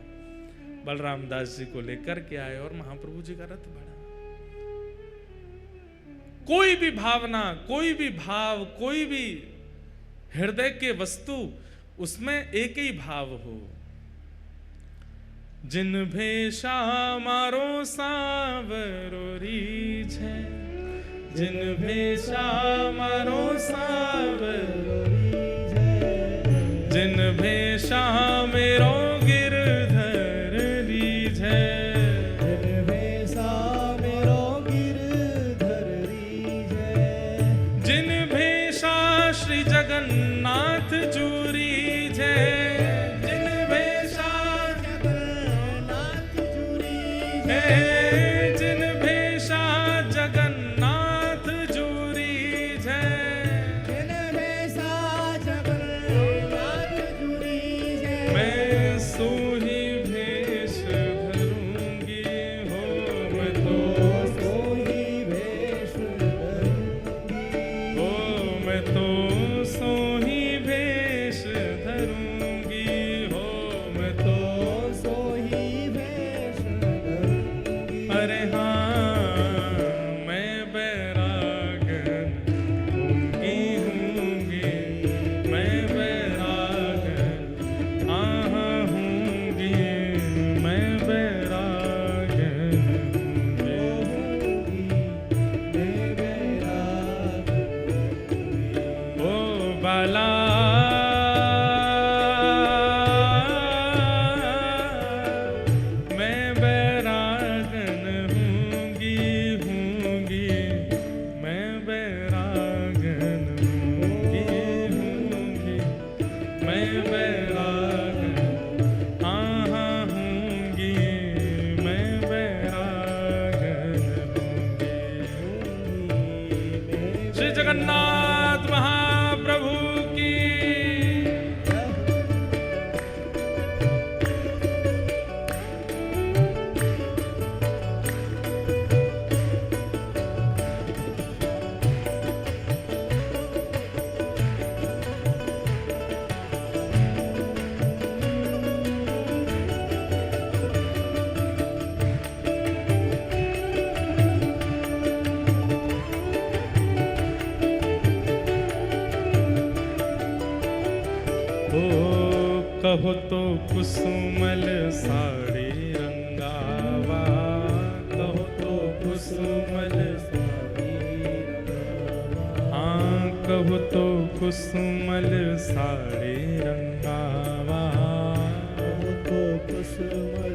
बलराम दास जी को लेकर के आए और महाप्रभु जी का रथ बढ़ा। कोई भी भावना, कोई भी भाव, कोई भी हृदय के वस्तु, उसमें एक ही भाव हो। जिन भेषा मारो सावरो रीझे, जिन भेषा मारो सावरो रीझे, जिन भेषा मेरो गिरधर रीझे, जिन भेषा मेरो गिरधर रीझे, जिन भेषा श्री जगन्नाथ जू रीझे, जिन भेषा जगन्नाथ जू रीझे, जिन भेषा जगन्नाथ जू रीझे, जिन भेषा जगन्नाथ जू रीझे, मैं सोही भेष धरूंगी हो, मैं तो सोही भेष धरूंगी हो, मैं तो सोही भेष धरूंगी हो, मैं तो सोही भेष धरूंगी। अरे हाँ मैं बैरागन होंगी होंगी, मैं बैरागन आहा होंगी, मैं बैरागन होंगी, मैं बैरागन ओ बाला मैं बैरागन होंगी होंगी, मैं बैरागन होंगी होंगी, मैं बैरागन आहा होंगी, मैं बैरागन होंगी। श्री जगन्नाथ महाप्रभु की कहो तो कुसुमल साड़ी रंगावा, कहो तो कुसुमल साड़ी रंगावा, हाँ कहो तो कुसुमल साड़ी रंगावा, कहो तो समझ